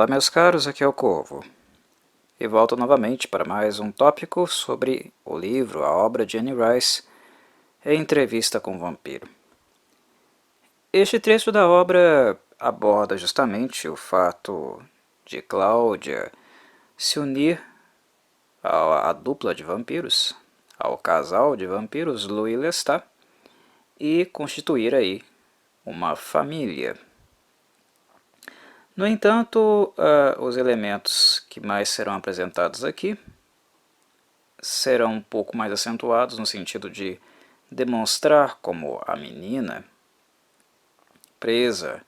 Olá meus caros, aqui é o Corvo, e volto novamente para mais um tópico sobre o livro, a obra de Anne Rice, Entrevista com o Vampiro. Este trecho da obra aborda justamente o fato de Cláudia se unir à dupla de vampiros, ao casal de vampiros Louis e Lestat, e constituir aí uma família. No entanto, os elementos que mais serão apresentados aqui serão um pouco mais acentuados no sentido de demonstrar como a menina, presa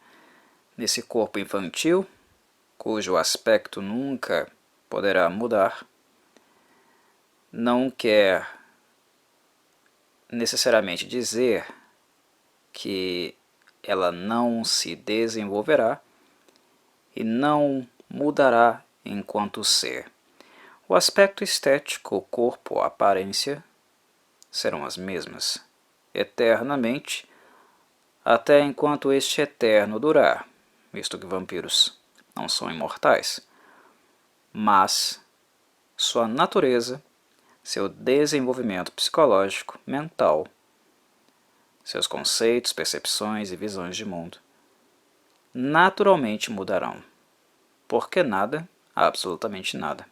nesse corpo infantil, cujo aspecto nunca poderá mudar, não quer necessariamente dizer que ela não se desenvolverá e não mudará enquanto ser. O aspecto estético, o corpo, a aparência serão as mesmas, eternamente, até enquanto este eterno durar, visto que vampiros não são imortais, mas sua natureza, seu desenvolvimento psicológico, mental, seus conceitos, percepções e visões de mundo, naturalmente mudarão, porque nada, absolutamente nada,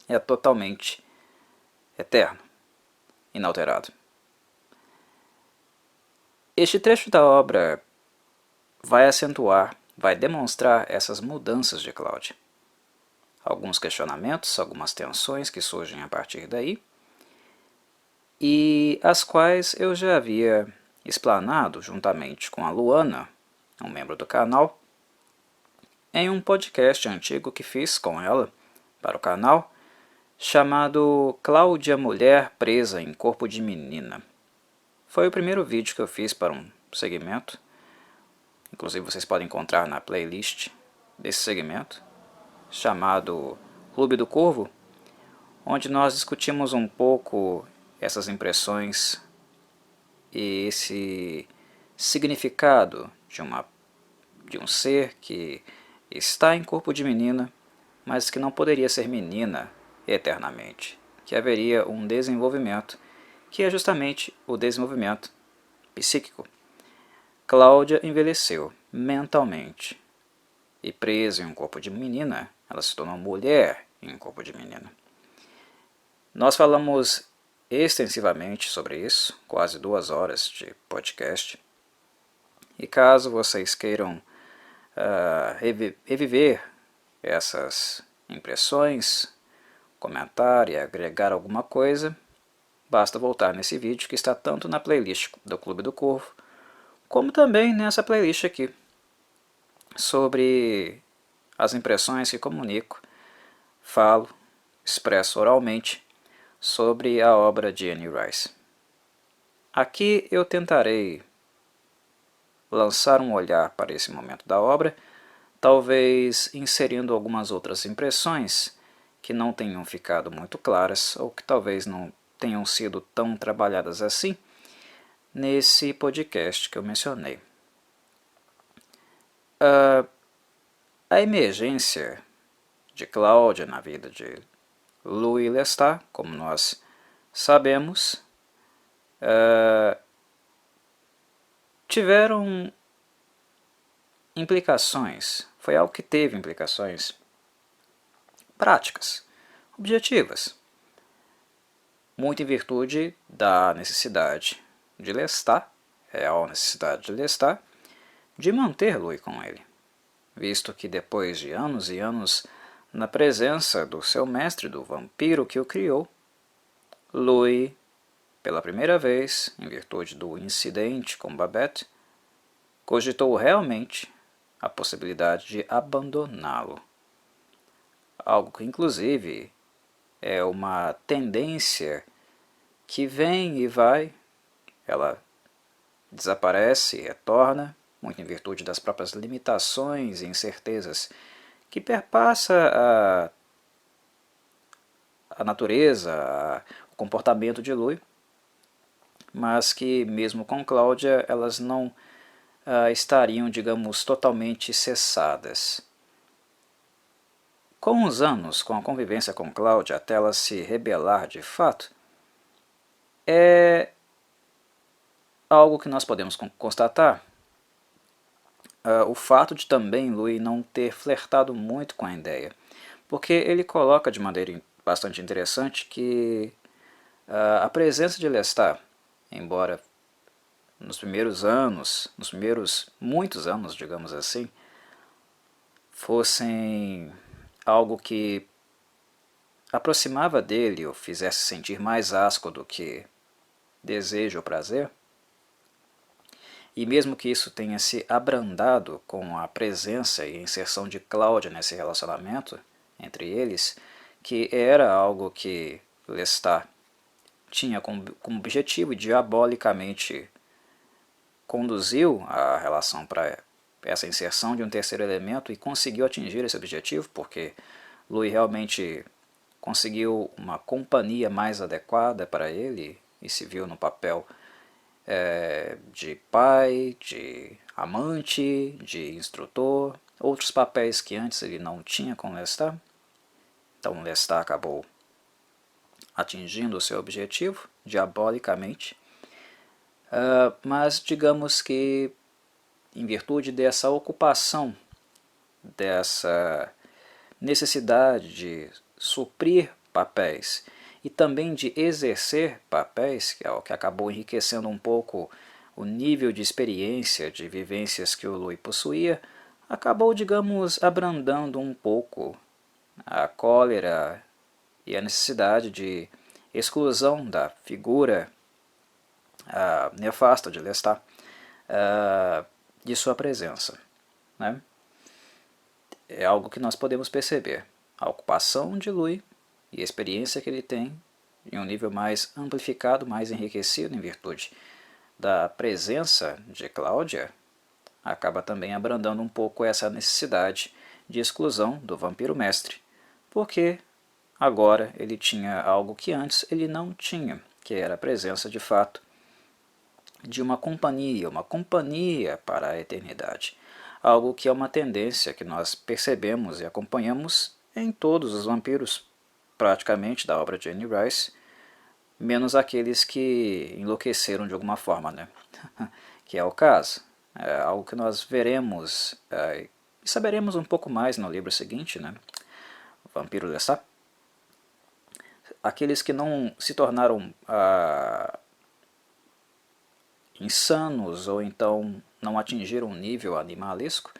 é totalmente eterno, inalterado. Este trecho da obra vai acentuar, vai demonstrar essas mudanças de Cláudia. Alguns questionamentos, algumas tensões que surgem a partir daí, e as quais eu já havia explanado juntamente com a Luana, um membro do canal, em um podcast antigo que fiz com ela para o canal, chamado Cláudia Mulher Presa em Corpo de Menina. Foi o primeiro vídeo que eu fiz para um segmento, inclusive vocês podem encontrar na playlist desse segmento, chamado Clube do Corvo, onde nós discutimos um pouco essas impressões e esse significado de um ser que está em corpo de menina, mas que não poderia ser menina eternamente, que haveria um desenvolvimento, que é justamente o desenvolvimento psíquico. Cláudia envelheceu mentalmente, e presa em um corpo de menina, ela se tornou mulher em um corpo de menina. Nós falamos extensivamente sobre isso, quase 2 horas de podcast, e caso vocês queiram reviver essas impressões, comentar e agregar alguma coisa, basta voltar nesse vídeo que está tanto na playlist do Clube do Corvo, como também nessa playlist aqui, sobre as impressões que comunico, falo, expresso oralmente sobre a obra de Anne Rice. Aqui eu tentarei lançar um olhar para esse momento da obra, talvez inserindo algumas outras impressões que não tenham ficado muito claras ou que talvez não tenham sido tão trabalhadas assim nesse podcast que eu mencionei. A emergência de Cláudia na vida de Louis Lestat, como nós sabemos, tiveram implicações, foi algo que teve implicações práticas, objetivas, muito em virtude da necessidade de Lestat, real necessidade de Lestat, de manter Louis com ele, visto que depois de anos e anos na presença do seu mestre, do vampiro que o criou, Louis, pela primeira vez, em virtude do incidente com Babette, cogitou realmente a possibilidade de abandoná-lo. Algo que, inclusive, é uma tendência que vem e vai, ela desaparece e retorna, muito em virtude das próprias limitações e incertezas que perpassa a natureza, o comportamento de Louis, mas que mesmo com Cláudia elas não estariam, digamos, totalmente cessadas. Com os anos, com a convivência com Cláudia até ela se rebelar de fato, é algo que nós podemos constatar. O fato de também Louis não ter flertado muito com a ideia, porque ele coloca de maneira bastante interessante que a presença de Lestat, embora nos primeiros anos, nos primeiros muitos anos, digamos assim, fossem algo que aproximava dele ou fizesse sentir mais asco do que desejo ou prazer, e mesmo que isso tenha se abrandado com a presença e inserção de Cláudia nesse relacionamento entre eles, que era algo que Lestat tinha como objetivo e diabolicamente conduziu a relação para essa inserção de um terceiro elemento e conseguiu atingir esse objetivo, porque Louis realmente conseguiu uma companhia mais adequada para ele e se viu no papel de pai, de amante, de instrutor, outros papéis que antes ele não tinha com Lestat. Então Lestat acabou atingindo o seu objetivo, diabolicamente, mas digamos que em virtude dessa ocupação, dessa necessidade de suprir papéis e também de exercer papéis, que é o que acabou enriquecendo um pouco o nível de experiência, de vivências que o Louis possuía, acabou, digamos, abrandando um pouco a cólera e a necessidade de exclusão da figura nefasta de Lestat de sua presença, né? É algo que nós podemos perceber. A ocupação de Louis e a experiência que ele tem em um nível mais amplificado, mais enriquecido em virtude da presença de Cláudia, acaba também abrandando um pouco essa necessidade de exclusão do vampiro mestre, porque agora ele tinha algo que antes ele não tinha, que era a presença de fato de uma companhia para a eternidade. Algo que é uma tendência que nós percebemos e acompanhamos em todos os vampiros, praticamente, da obra de Anne Rice, menos aqueles que enlouqueceram de alguma forma, né? Que é o caso. É algo que nós veremos e saberemos um pouco mais no livro seguinte, né? O Vampiro Lestat. Aqueles que não se tornaram insanos ou então não atingiram um nível animalesco,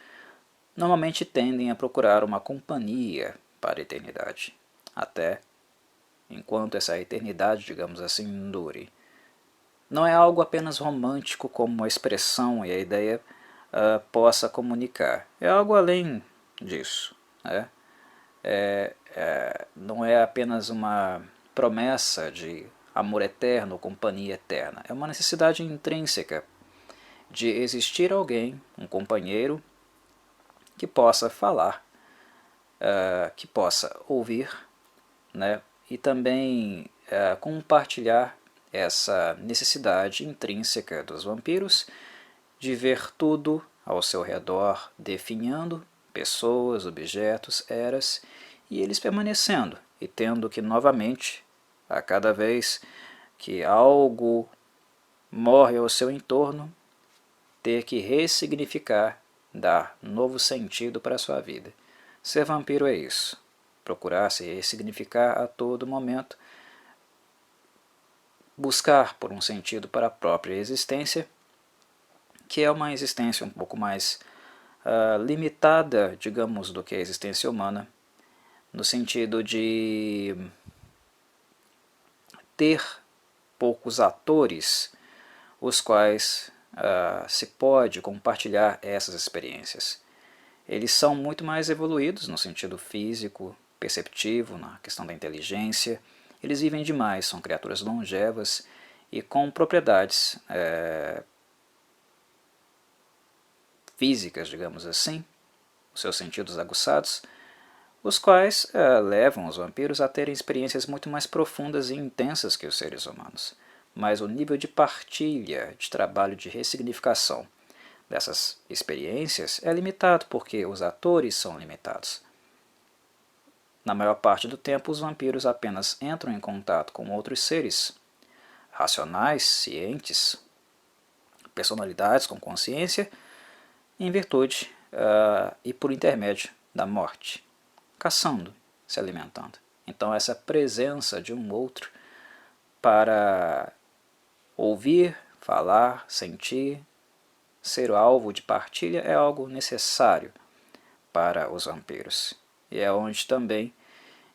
normalmente tendem a procurar uma companhia para a eternidade, até enquanto essa eternidade, digamos assim, dure. Não é algo apenas romântico como a expressão e a ideia possa comunicar, é algo além disso, né? Não é apenas uma promessa de amor eterno, companhia eterna, é uma necessidade intrínseca de existir alguém, um companheiro, que possa falar, que possa ouvir, né, e também compartilhar essa necessidade intrínseca dos vampiros de ver tudo ao seu redor definhando pessoas, objetos, eras, e eles permanecendo e tendo que novamente, a cada vez que algo morre ao seu entorno, ter que ressignificar, dar novo sentido para a sua vida. Ser vampiro é isso, procurar se ressignificar a todo momento, buscar por um sentido para a própria existência, que é uma existência um pouco mais limitada, digamos, do que a existência humana, no sentido de ter poucos atores os quais se pode compartilhar essas experiências. Eles são muito mais evoluídos no sentido físico, perceptivo, na questão da inteligência. Eles vivem demais, são criaturas longevas e com propriedades físicas, digamos assim, os seus sentidos aguçados, os quais levam os vampiros a terem experiências muito mais profundas e intensas que os seres humanos. Mas o nível de partilha, de trabalho de ressignificação dessas experiências é limitado porque os atores são limitados. Na maior parte do tempo, os vampiros apenas entram em contato com outros seres racionais, cientes, personalidades com consciência, em virtude e por intermédio da morte, caçando, se alimentando. Então essa presença de um outro para ouvir, falar, sentir, ser o alvo de partilha é algo necessário para os vampiros. E é onde também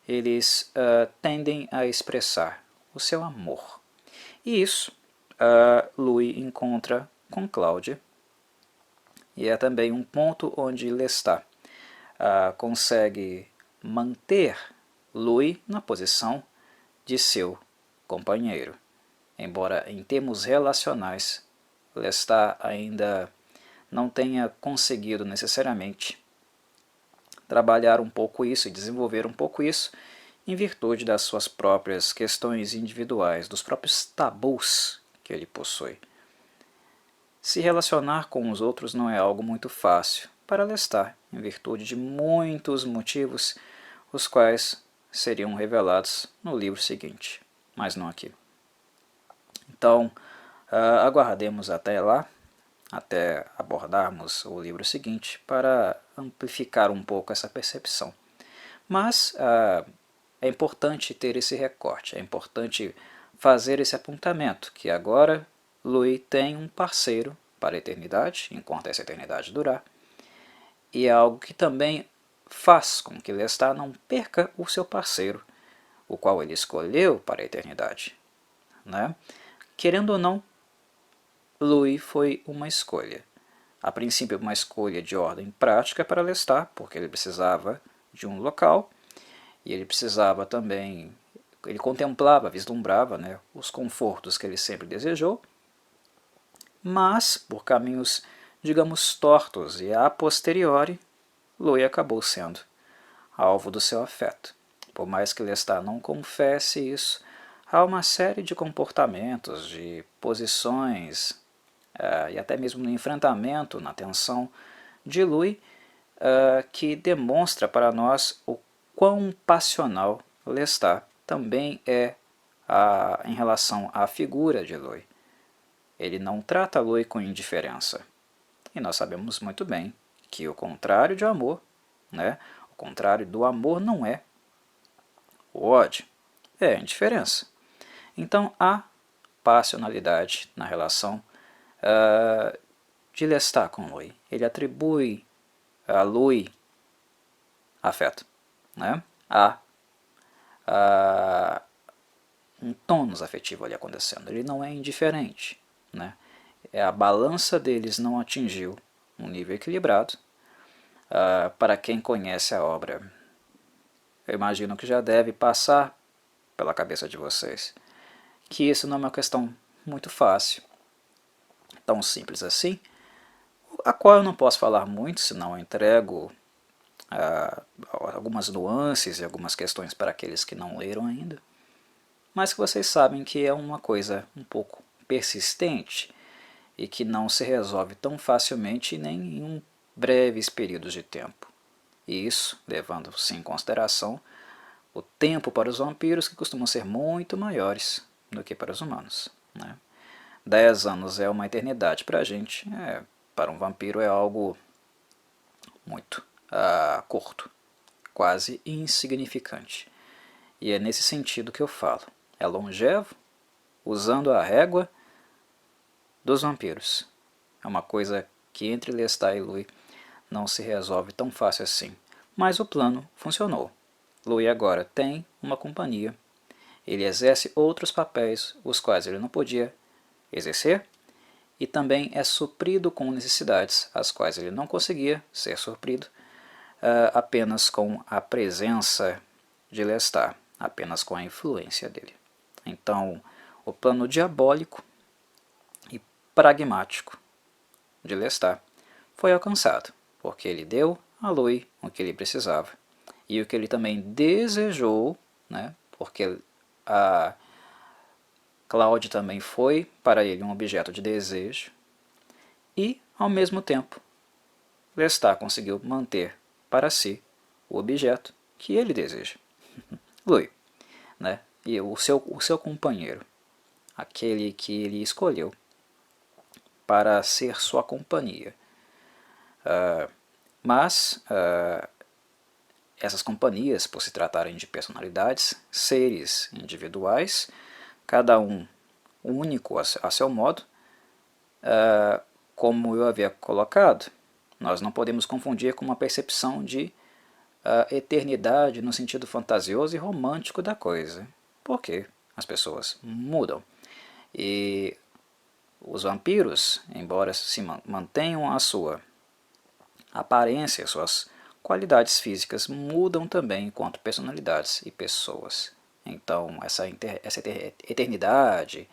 eles tendem a expressar o seu amor. E isso Louis encontra com Cláudia, e é também um ponto onde Lestat consegue manter Louis na posição de seu companheiro. Embora em termos relacionais Lestat ainda não tenha conseguido necessariamente trabalhar um pouco isso e desenvolver um pouco isso em virtude das suas próprias questões individuais, dos próprios tabus que ele possui. Se relacionar com os outros não é algo muito fácil para Lestat, em virtude de muitos motivos, os quais seriam revelados no livro seguinte, mas não aqui. Então, aguardemos até lá, até abordarmos o livro seguinte, para amplificar um pouco essa percepção. Mas é importante ter esse recorte, é importante fazer esse apontamento, que agora Louis tem um parceiro para a eternidade, enquanto essa eternidade durar, e é algo que também faz com que Lestat não perca o seu parceiro, o qual ele escolheu para a eternidade. Né? Querendo ou não, Louis foi uma escolha. A princípio, uma escolha de ordem prática para Lestat, porque ele precisava de um local, e ele precisava também, ele contemplava, vislumbrava, né, os confortos que ele sempre desejou, mas por caminhos, digamos, tortos e a posteriori, Louis acabou sendo alvo do seu afeto. Por mais que Lestat não confesse isso, há uma série de comportamentos, de posições e até mesmo no enfrentamento, na tensão de Louis, que demonstra para nós o quão passional Lestat também é em relação à figura de Louis. Ele não trata Louis com indiferença. E nós sabemos muito bem que o contrário de amor, né, o contrário do amor não é o ódio, é a indiferença. Então há passionalidade na relação de Lestat com Louis. Ele atribui a Louis afeto. Né? Há um tônus afetivo ali acontecendo. Ele não é indiferente. Né? A balança deles não atingiu um nível equilibrado. Para quem conhece a obra, eu imagino que já deve passar pela cabeça de vocês que isso não é uma questão muito fácil, tão simples assim, a qual eu não posso falar muito, senão eu entrego algumas nuances e algumas questões para aqueles que não leram ainda, mas que vocês sabem que é uma coisa um pouco persistente e que não se resolve tão facilmente nem em breves períodos de tempo. E isso levando-se em consideração o tempo para os vampiros, que costumam ser muito maiores do que para os humanos. Né? 10 anos é uma eternidade para a gente, para um vampiro é algo muito curto, quase insignificante. E é nesse sentido que eu falo. É longevo, usando a régua dos vampiros. É uma coisa que entre Lestat e Louis não se resolve tão fácil assim. Mas o plano funcionou. Louis agora tem uma companhia. Ele exerce outros papéis, os quais ele não podia exercer, e também é suprido com necessidades, as quais ele não conseguia ser suprido apenas com a presença de Lestat, apenas com a influência dele. Então, o plano diabólico e pragmático de Lestat foi alcançado, porque ele deu a Louis o que ele precisava, e o que ele também desejou, né, porque a Claude também foi para ele um objeto de desejo, e, ao mesmo tempo, Lestat conseguiu manter para si o objeto que ele deseja. Louis, né? E o seu companheiro, aquele que ele escolheu para ser sua companhia. Mas essas companhias, por se tratarem de personalidades, seres individuais, cada um único a seu modo, como eu havia colocado, nós não podemos confundir com uma percepção de eternidade no sentido fantasioso e romântico da coisa, porque as pessoas mudam. E os vampiros, embora se mantenham a sua aparência, suas qualidades físicas mudam também enquanto personalidades e pessoas. Então, essa eternidade,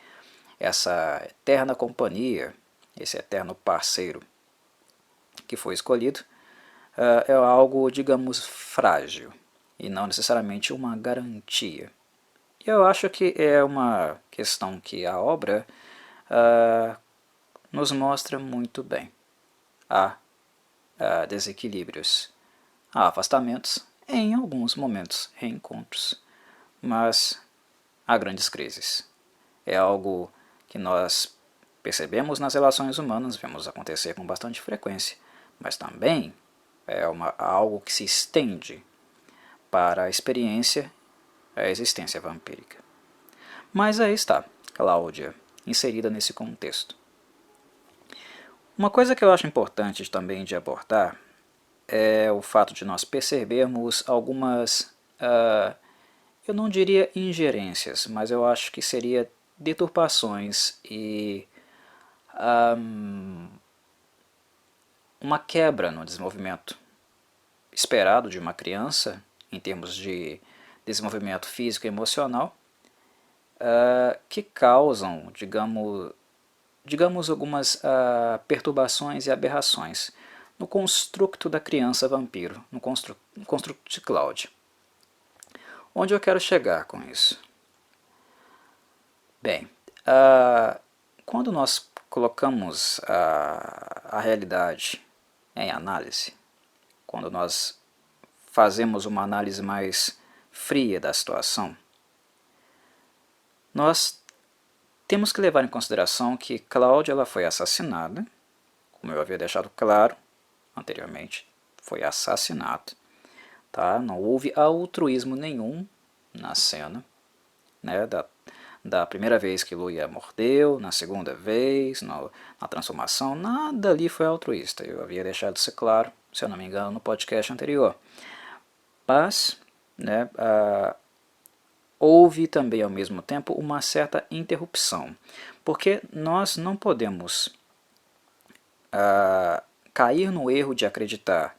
essa eterna companhia, esse eterno parceiro que foi escolhido, é algo, digamos, frágil e não necessariamente uma garantia. E eu acho que é uma questão que a obra nos mostra muito bem. Há desequilíbrios, há afastamentos, em alguns momentos reencontros, mas há grandes crises. É algo que nós percebemos nas relações humanas, vemos acontecer com bastante frequência, mas também é algo que se estende para a experiência, a existência vampírica. Mas aí está, Cláudia, inserida nesse contexto. Uma coisa que eu acho importante também de abordar é o fato de nós percebermos algumas, eu não diria ingerências, mas eu acho que seria deturpações e uma quebra no desenvolvimento esperado de uma criança, em termos de desenvolvimento físico e emocional, que causam, digamos algumas perturbações e aberrações no construto da criança vampiro, no construto de Cláudia. Onde eu quero chegar com isso? Bem, quando nós colocamos a realidade em análise, quando nós fazemos uma análise mais fria da situação, nós temos que levar em consideração que Cláudia ela foi assassinada, como eu havia deixado claro anteriormente, foi assassinato. Tá? Não houve altruísmo nenhum na cena, né, da primeira vez que Louis a mordeu, na segunda vez, na transformação, nada ali foi altruísta. Eu havia deixado isso claro, se eu não me engano, no podcast anterior. Mas, né, houve também ao mesmo tempo uma certa interrupção, porque nós não podemos cair no erro de acreditar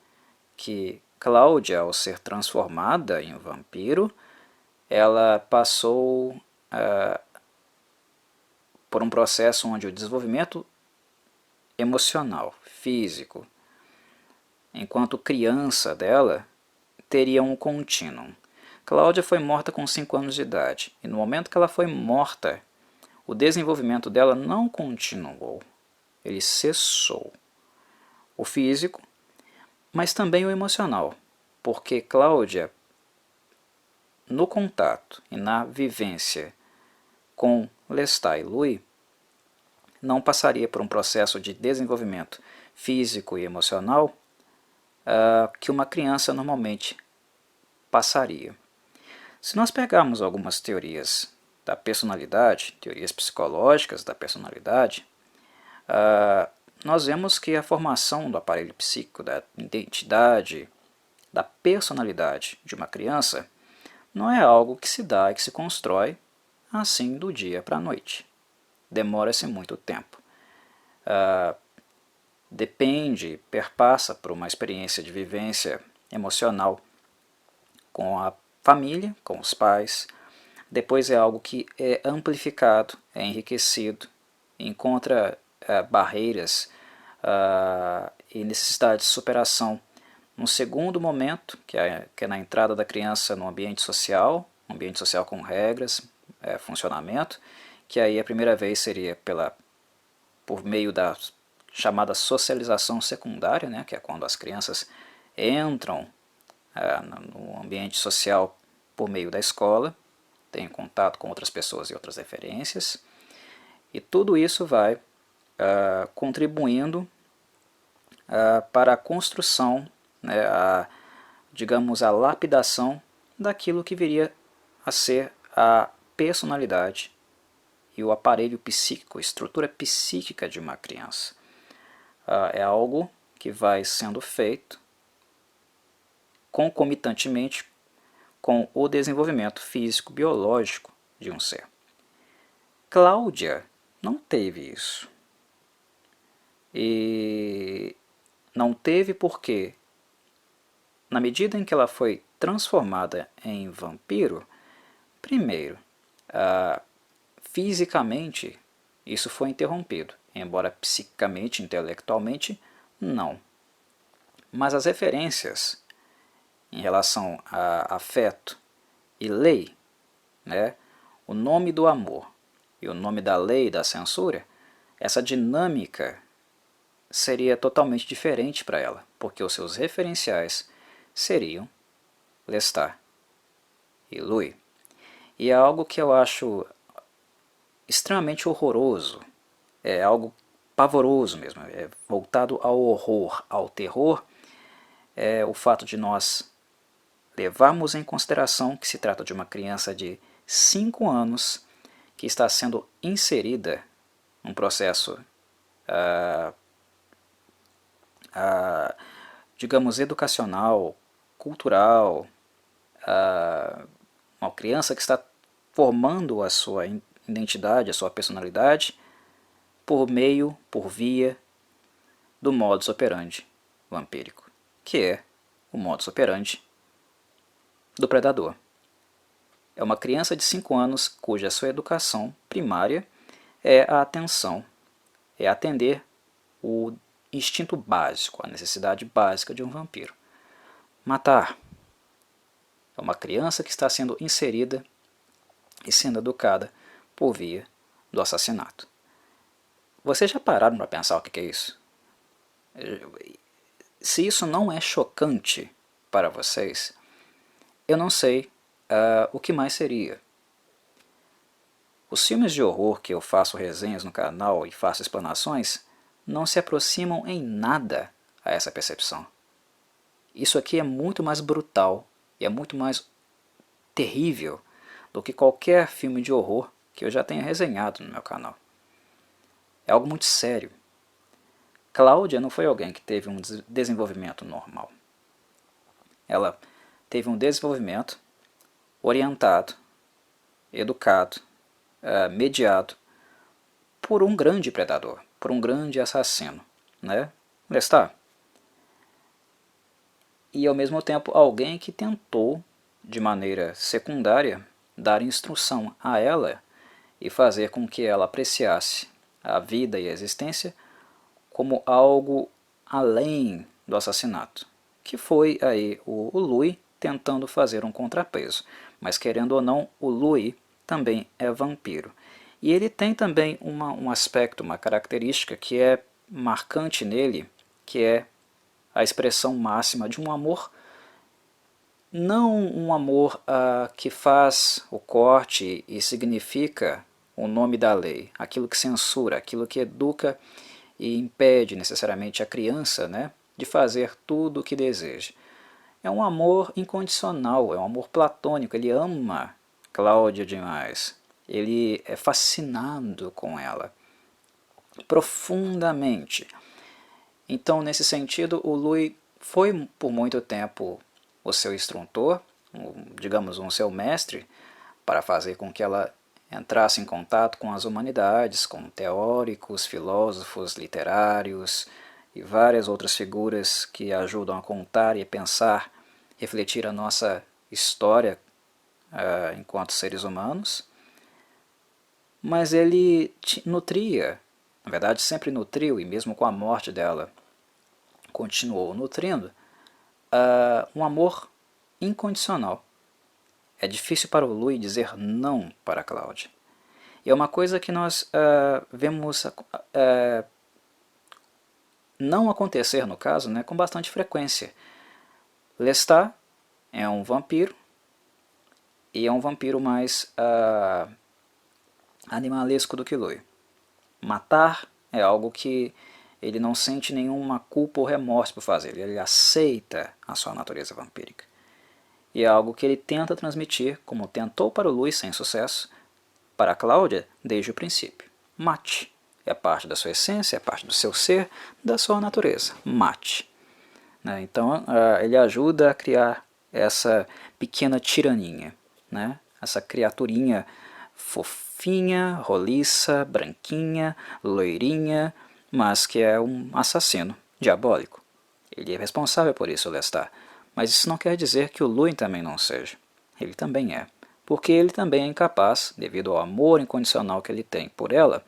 que Cláudia, ao ser transformada em vampiro, ela passou por um processo onde o desenvolvimento emocional, físico, enquanto criança dela, teria um contínuo. Cláudia foi morta com 5 anos de idade, e no momento que ela foi morta, o desenvolvimento dela não continuou, ele cessou. O físico, mas também o emocional, porque Cláudia, no contato e na vivência com Lestat e Louis, não passaria por um processo de desenvolvimento físico e emocional que uma criança normalmente passaria. Se nós pegarmos algumas teorias da personalidade, teorias psicológicas da personalidade, nós vemos que a formação do aparelho psíquico, da identidade, da personalidade de uma criança não é algo que se dá e que se constrói assim do dia para a noite. Demora-se muito tempo. Depende, perpassa por uma experiência de vivência emocional com a família, com os pais. Depois é algo que é amplificado, é enriquecido, encontra barreiras e necessidade de superação no segundo momento, que é na entrada da criança no ambiente social com regras, funcionamento, que aí a primeira vez seria por meio da chamada socialização secundária, né, que é quando as crianças entram no ambiente social por meio da escola, tem contato com outras pessoas e outras referências, e tudo isso vai contribuindo para a construção, né, digamos, a lapidação daquilo que viria a ser a personalidade e o aparelho psíquico, a estrutura psíquica de uma criança. É algo que vai sendo feito concomitantemente com o desenvolvimento físico-biológico de um ser. Cláudia não teve isso. E não teve porque, na medida em que ela foi transformada em vampiro, primeiro, fisicamente isso foi interrompido, embora psiquicamente, intelectualmente, não. Mas as referências em relação a afeto e lei, né, o nome do amor e o nome da lei e da censura, essa dinâmica seria totalmente diferente para ela, porque os seus referenciais seriam Lestat e Louis. E é algo que eu acho extremamente horroroso, é algo pavoroso mesmo, é voltado ao horror, ao terror, é o fato de nós levarmos em consideração que se trata de uma criança de 5 anos que está sendo inserida num processo, digamos, educacional, cultural, uma criança que está formando a sua identidade, a sua personalidade, por via do modus operandi vampírico, que é o modus operandi do predador. É uma criança de 5 anos cuja sua educação primária é a atenção, é atender o instinto básico, a necessidade básica de um vampiro. Matar. É uma criança que está sendo inserida e sendo educada por via do assassinato. Vocês já pararam para pensar o que é isso? Se isso não é chocante para vocês, eu não sei o que mais seria. Os filmes de horror que eu faço resenhas no canal e faço explanações não se aproximam em nada a essa percepção. Isso aqui é muito mais brutal e é muito mais terrível do que qualquer filme de horror que eu já tenha resenhado no meu canal. É algo muito sério. Cláudia não foi alguém que teve um desenvolvimento normal. Ela teve um desenvolvimento orientado, educado, mediado por um grande predador, por um grande assassino, né? Lestat. E ao mesmo tempo alguém que tentou, de maneira secundária, dar instrução a ela e fazer com que ela apreciasse a vida e a existência como algo além do assassinato, que foi aí o Louis tentando fazer um contrapeso, mas querendo ou não, o Louis também é vampiro. E ele tem também um aspecto, uma característica que é marcante nele, que é a expressão máxima de um amor, não um amor que faz o corte e significa o nome da lei, aquilo que censura, aquilo que educa e impede necessariamente a criança, né, de fazer tudo o que deseja. É um amor incondicional, é um amor platônico, ele ama Cláudia demais, ele é fascinado com ela, profundamente. Então, nesse sentido, o Louis foi por muito tempo o seu instrutor, digamos, um seu mestre, para fazer com que ela entrasse em contato com as humanidades, com teóricos, filósofos, literários e várias outras figuras que ajudam a contar e pensar, refletir a nossa história enquanto seres humanos. Mas ele nutria, na verdade sempre nutriu, e mesmo com a morte dela, continuou nutrindo, um amor incondicional. É difícil para o Louis dizer não para a Cláudia. E é uma coisa que nós vemos não acontecer, no caso, né, com bastante frequência. Lestat é um vampiro e é um vampiro mais animalesco do que Louis. Matar é algo que ele não sente nenhuma culpa ou remorso por fazer, ele aceita a sua natureza vampírica. E é algo que ele tenta transmitir, como tentou para o Louis sem sucesso, para a Cláudia desde o princípio. Mate. É parte da sua essência, é parte do seu ser, da sua natureza. Mate. Então ele ajuda a criar essa pequena tiraninha, né? Essa criaturinha fofinha, roliça, branquinha, loirinha, mas que é um assassino diabólico. Ele é responsável por isso, Lestat. Mas isso não quer dizer que o Louis também não seja. Ele também é. Porque ele também é incapaz, devido ao amor incondicional que ele tem por ela,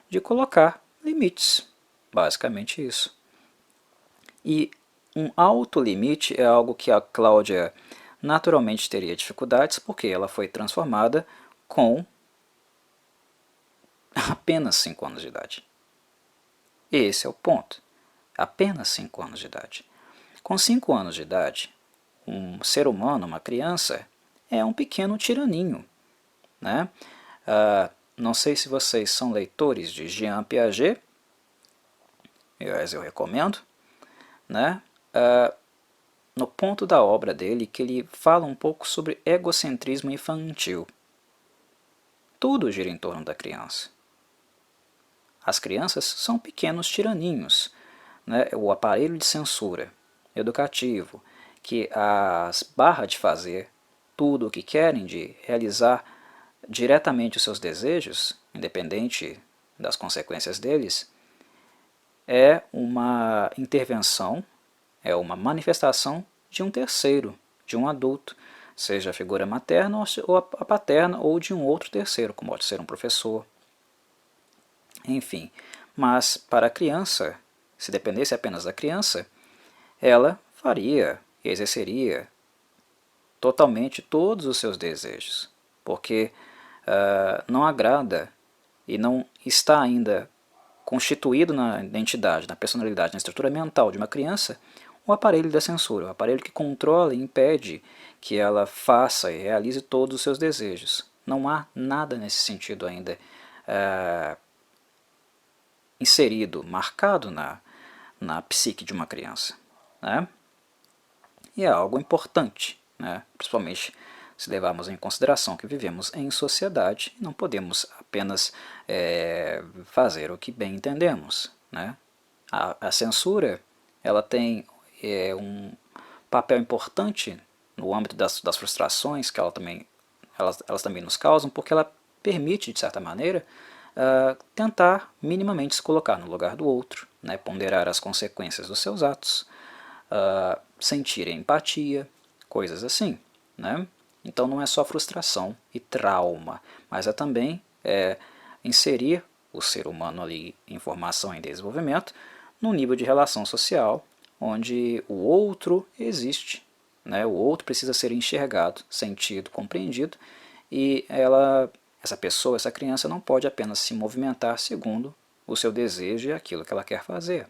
de colocar limites. Basicamente isso. E um alto limite é algo que a Cláudia naturalmente teria dificuldades, porque ela foi transformada com apenas 5 anos de idade. Esse é o ponto. Apenas 5 anos de idade. Com 5 anos de idade, um ser humano, uma criança, é um pequeno tiraninho. Né? Não sei se vocês são leitores de Jean Piaget, mas eu recomendo. Né? No ponto da obra dele, que ele fala um pouco sobre egocentrismo infantil. Tudo gira em torno da criança. As crianças são pequenos tiraninhos, né? O aparelho de censura educativo, que as barra de fazer tudo o que querem, de realizar diretamente os seus desejos, independente das consequências deles, é uma intervenção, é uma manifestação de um terceiro, de um adulto, seja a figura materna ou a paterna, ou de um outro terceiro, como pode ser um professor. Enfim, mas para a criança, se dependesse apenas da criança, ela faria, exerceria totalmente todos os seus desejos, porque não agrada e não está ainda constituído na identidade, na personalidade, na estrutura mental de uma criança, o aparelho da censura, o aparelho que controla e impede que ela faça e realize todos os seus desejos. Não há nada nesse sentido ainda inserido, marcado na psique de uma criança. Né? E é algo importante, né? Principalmente se levarmos em consideração que vivemos em sociedade e não podemos apenas fazer o que bem entendemos. Né? A censura ela tem um papel importante no âmbito das frustrações que elas também nos causam, porque ela permite, de certa maneira, tentar minimamente se colocar no lugar do outro, né? Ponderar as consequências dos seus atos, sentir empatia, coisas assim. Né? Então não é só frustração e trauma, mas é também inserir o ser humano ali em formação e desenvolvimento num nível de relação social onde o outro existe. Né? O outro precisa ser enxergado, sentido, compreendido, e essa pessoa, essa criança não pode apenas se movimentar segundo o seu desejo e aquilo que ela quer fazer.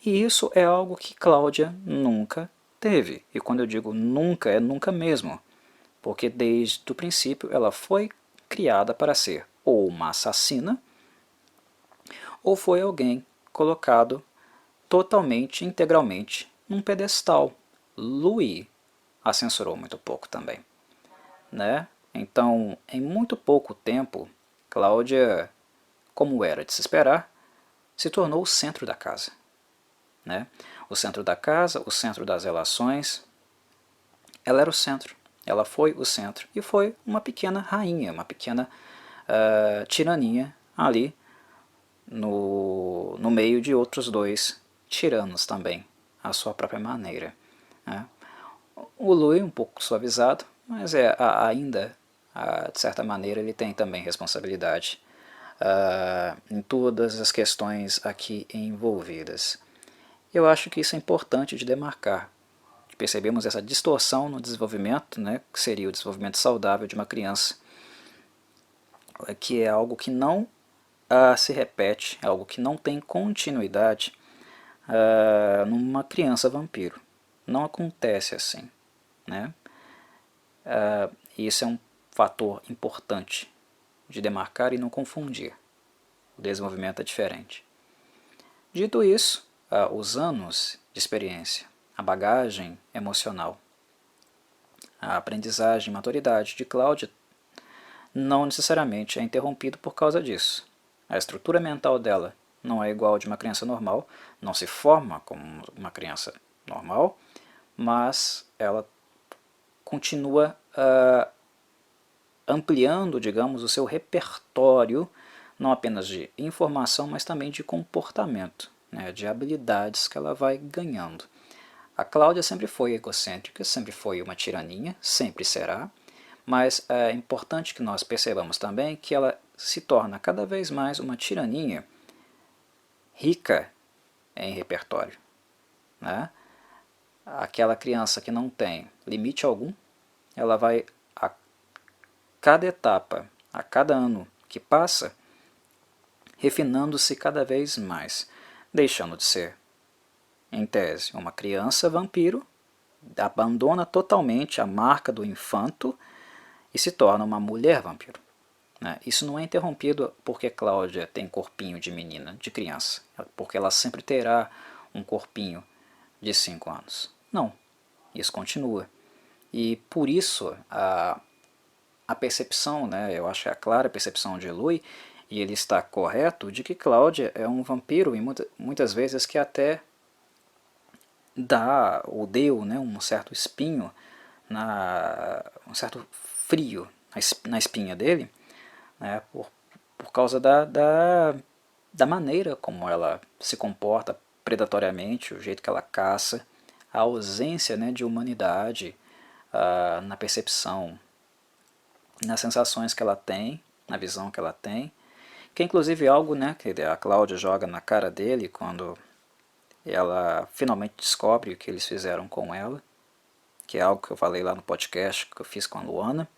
E isso é algo que Cláudia nunca teve. E quando eu digo nunca, é nunca mesmo. Porque desde o princípio ela foi criada para ser ou uma assassina, ou foi alguém colocado totalmente, integralmente, num pedestal. Louis a censurou muito pouco também. Né? Então, em muito pouco tempo, Cláudia, como era de se esperar, se tornou o centro da casa. Né? O centro da casa, o centro das relações. Ela era o centro, ela foi o centro e foi uma pequena rainha, uma pequena tiraninha ali no meio de outros dois tiranos também, à sua própria maneira. Né? O Louis um pouco suavizado, mas ainda, de certa maneira, ele tem também responsabilidade em todas as questões aqui envolvidas. Eu acho que isso é importante de demarcar. Percebemos essa distorção no desenvolvimento, né, que seria o desenvolvimento saudável de uma criança, que é algo que não se repete, é algo que não tem continuidade numa criança vampiro. Não acontece assim. Né? Isso é um fator importante de demarcar e não confundir. O desenvolvimento é diferente. Dito isso, os anos de experiência, a bagagem emocional, a aprendizagem e maturidade de Cláudia não necessariamente é interrompido por causa disso. A estrutura mental dela não é igual a de uma criança normal, não se forma como uma criança normal, mas ela continua ampliando, digamos, o seu repertório, não apenas de informação, mas também de comportamento, né, de habilidades que ela vai ganhando. A Cláudia sempre foi egocêntrica, sempre foi uma tiraninha, sempre será, mas é importante que nós percebamos também que ela se torna cada vez mais uma tiraninha rica em repertório, né? Aquela criança que não tem limite algum, ela vai a cada etapa, a cada ano que passa, refinando-se cada vez mais, deixando de ser, em tese, uma criança vampiro, abandona totalmente a marca do infanto e se torna uma mulher vampiro. Né? Isso não é interrompido porque Cláudia tem corpinho de menina, de criança, porque ela sempre terá um corpinho de 5 anos. Não, isso continua. E por isso a percepção, né, eu acho que é a clara percepção de Lui, e ele está correto, de que Cláudia é um vampiro, e muitas vezes que até dá ou deu, né, um certo espinho, um certo frio na espinha dele, né, por causa da maneira como ela se comporta predatoriamente, o jeito que ela caça, a ausência, né, de humanidade na percepção, nas sensações que ela tem, na visão que ela tem, que é inclusive algo, né, que a Cláudia joga na cara dele quando ela finalmente descobre o que eles fizeram com ela, que é algo que eu falei lá no podcast que eu fiz com a Luana,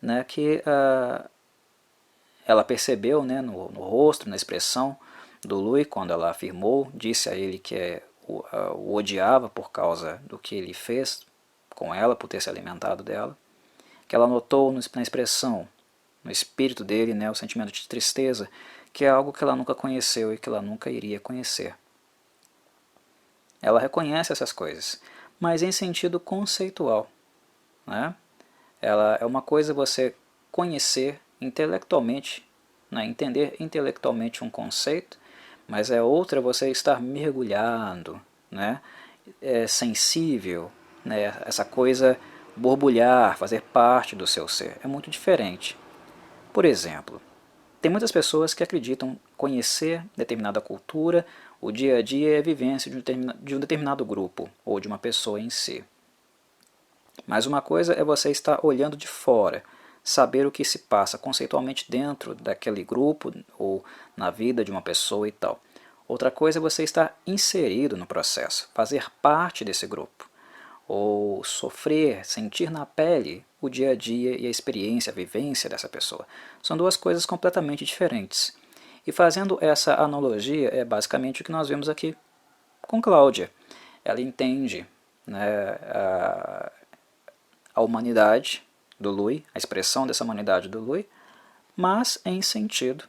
né, que ela percebeu, né, no rosto, na expressão do Lui, quando ela afirmou, disse a ele que o odiava por causa do que ele fez com ela, por ter se alimentado dela, que ela notou na expressão, no espírito dele, né, o sentimento de tristeza, que é algo que ela nunca conheceu e que ela nunca iria conhecer. Ela reconhece essas coisas, mas em sentido conceitual. Né? Ela é uma coisa você conhecer intelectualmente, né, entender intelectualmente um conceito, mas é outra você estar mergulhado, né, sensível, né, essa coisa borbulhar, fazer parte do seu ser. É muito diferente. Por exemplo, tem muitas pessoas que acreditam conhecer determinada cultura, o dia a dia e a vivência de um determinado grupo ou de uma pessoa em si. Mas uma coisa é você estar olhando de fora, saber o que se passa conceitualmente dentro daquele grupo ou na vida de uma pessoa e tal. Outra coisa é você estar inserido no processo, fazer parte desse grupo, ou sofrer, sentir na pele o dia a dia e a experiência, a vivência dessa pessoa. São duas coisas completamente diferentes. E fazendo essa analogia é basicamente o que nós vemos aqui com Cláudia. Ela entende, né, a humanidade do Lui, a expressão dessa humanidade do Lui, mas em sentido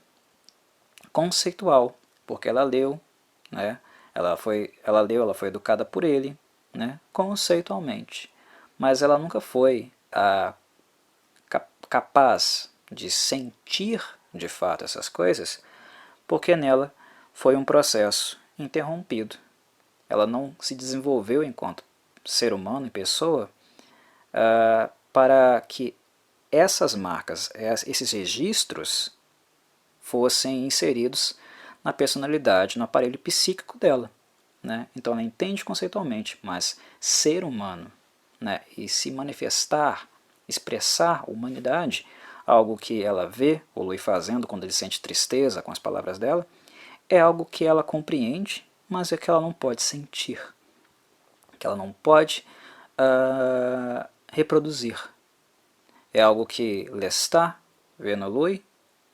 conceitual, porque ela leu, né? Ela foi educada por ele, né? Conceitualmente, mas ela nunca foi capaz de sentir de fato essas coisas, porque nela foi um processo interrompido. Ela não se desenvolveu enquanto ser humano e pessoa para que essas marcas, esses registros, fossem inseridos na personalidade, no aparelho psíquico dela. Né? Então ela entende conceitualmente, mas ser humano, né, e se manifestar, expressar humanidade, algo que ela vê o Lui fazendo quando ele sente tristeza com as palavras dela, é algo que ela compreende, mas é que ela não pode sentir, que ela não pode reproduzir. É algo que Lestat vê no Lui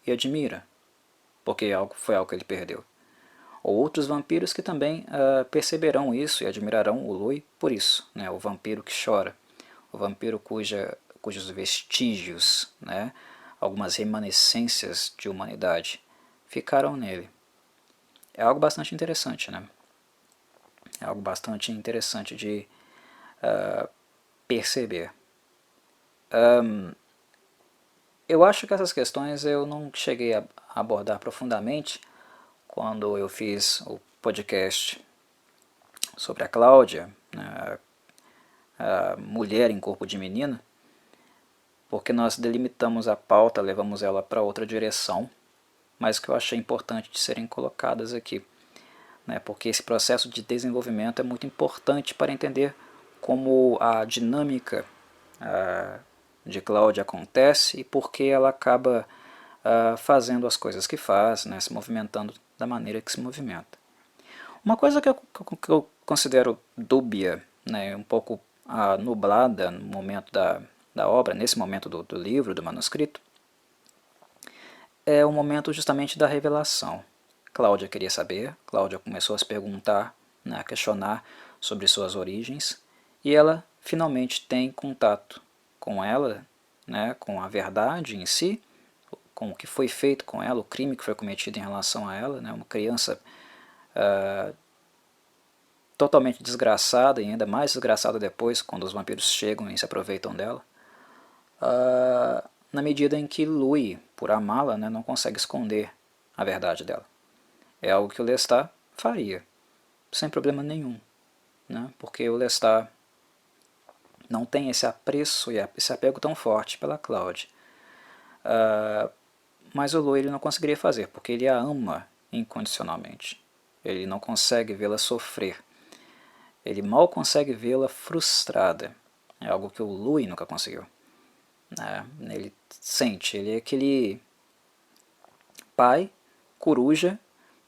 e admira, porque foi algo que ele perdeu. Ou outros vampiros que também perceberão isso e admirarão o Lui por isso, né? O vampiro que chora, o vampiro cuja cujos vestígios, né, algumas remanescências de humanidade ficaram nele. É algo bastante interessante, né? É algo bastante interessante de perceber. Eu acho que essas questões eu não cheguei a abordar profundamente quando eu fiz o podcast sobre a Cláudia, né, a mulher em corpo de menina, porque nós delimitamos a pauta, levamos ela para outra direção, mas que eu achei importante de serem colocadas aqui, né, porque esse processo de desenvolvimento é muito importante para entender como a dinâmica de Cláudia acontece e por que ela acaba fazendo as coisas que faz, né, se movimentando da maneira que se movimenta. Uma coisa que eu considero dúbia, né, um pouco nublada no momento da obra, nesse momento do livro, do manuscrito, é o momento justamente da revelação. Cláudia queria saber, Cláudia começou a se perguntar, né, a questionar sobre suas origens, e ela finalmente tem contato com ela, né, com a verdade em si, com o que foi feito com ela, o crime que foi cometido em relação a ela, né, uma criança totalmente desgraçada e ainda mais desgraçada depois, quando os vampiros chegam e se aproveitam dela, na medida em que Louis, por amá-la, né, não consegue esconder a verdade dela. É algo que o Lestat faria, sem problema nenhum, né, porque o Lestat não tem esse apreço e esse apego tão forte pela Claude. Mas o Louis ele não conseguiria fazer, porque ele a ama incondicionalmente. Ele não consegue vê-la sofrer. Ele mal consegue vê-la frustrada. É algo que o Louis nunca conseguiu. Ele sente, ele é aquele pai, coruja,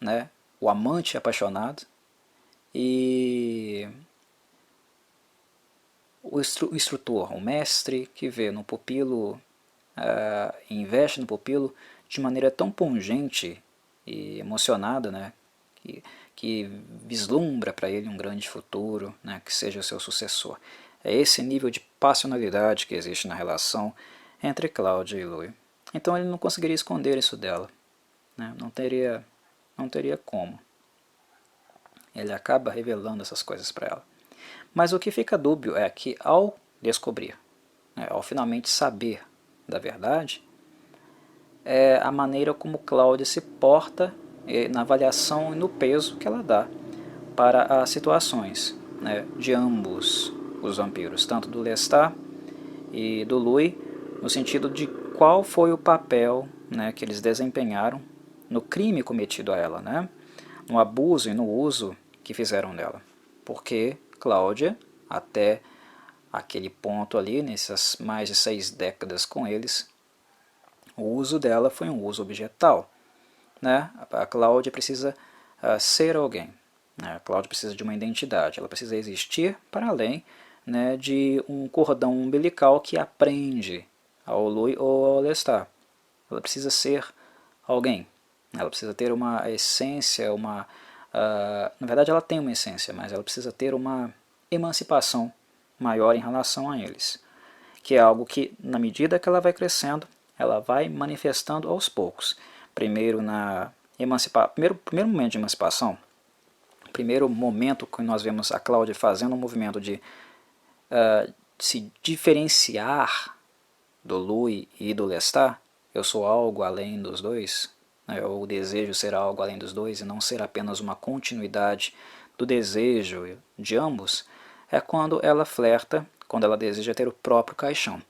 né, o amante apaixonado, e o instrutor, o mestre que vê no pupilo, investe no pupilo de maneira tão pungente e emocionada, né, que vislumbra para ele um grande futuro, né, que seja o seu sucessor. É esse nível de passionalidade que existe na relação entre Cláudia e Louis. Então ele não conseguiria esconder isso dela, né, não teria como. Ele acaba revelando essas coisas para ela. Mas o que fica dúbio é que ao descobrir, né, ao finalmente saber da verdade, é a maneira como Cláudia se porta na avaliação e no peso que ela dá para as situações, né, de ambos os vampiros, tanto do Lestat e do Louis, no sentido de qual foi o papel, né, que eles desempenharam no crime cometido a ela, né, no abuso e no uso que fizeram dela. Porque Cláudia, até aquele ponto ali, nessas mais de 6 décadas com eles, o uso dela foi um uso objetal, né? A Cláudia precisa ser alguém, né? A Cláudia precisa de uma identidade, ela precisa existir para além, né, de um cordão umbilical que aprende ao Louis ou ao Lestat. Ela precisa ser alguém, ela precisa ter uma essência, na verdade ela tem uma essência, mas ela precisa ter uma emancipação maior em relação a eles, que é algo que, na medida que ela vai crescendo, ela vai manifestando aos poucos. Primeiro primeiro momento de emancipação, primeiro momento que nós vemos a Cláudia fazendo um movimento de se diferenciar do Louis e do Lestat, eu sou algo além dos dois, né, eu desejo ser algo além dos dois e não ser apenas uma continuidade do desejo de ambos, é quando ela flerta, quando ela deseja ter o próprio caixão.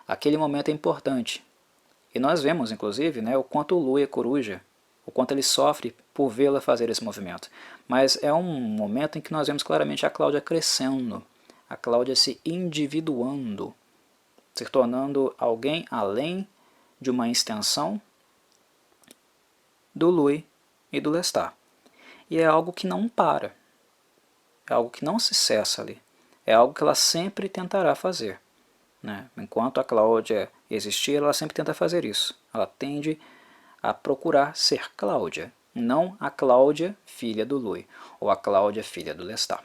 Aquele momento é importante. E nós vemos, inclusive, né, o quanto o Louis é coruja, o quanto ele sofre por vê-la fazer esse movimento. Mas é um momento em que nós vemos claramente a Cláudia crescendo, a Cláudia se individuando, se tornando alguém além de uma extensão do Louis e do Lestat. E é algo que não para, é algo que não se cessa ali, é algo que ela sempre tentará fazer, né? Enquanto a Cláudia existir, ela sempre tenta fazer isso. Ela tende a procurar ser Cláudia, não a Cláudia filha do Louis, ou a Cláudia filha do Lestat,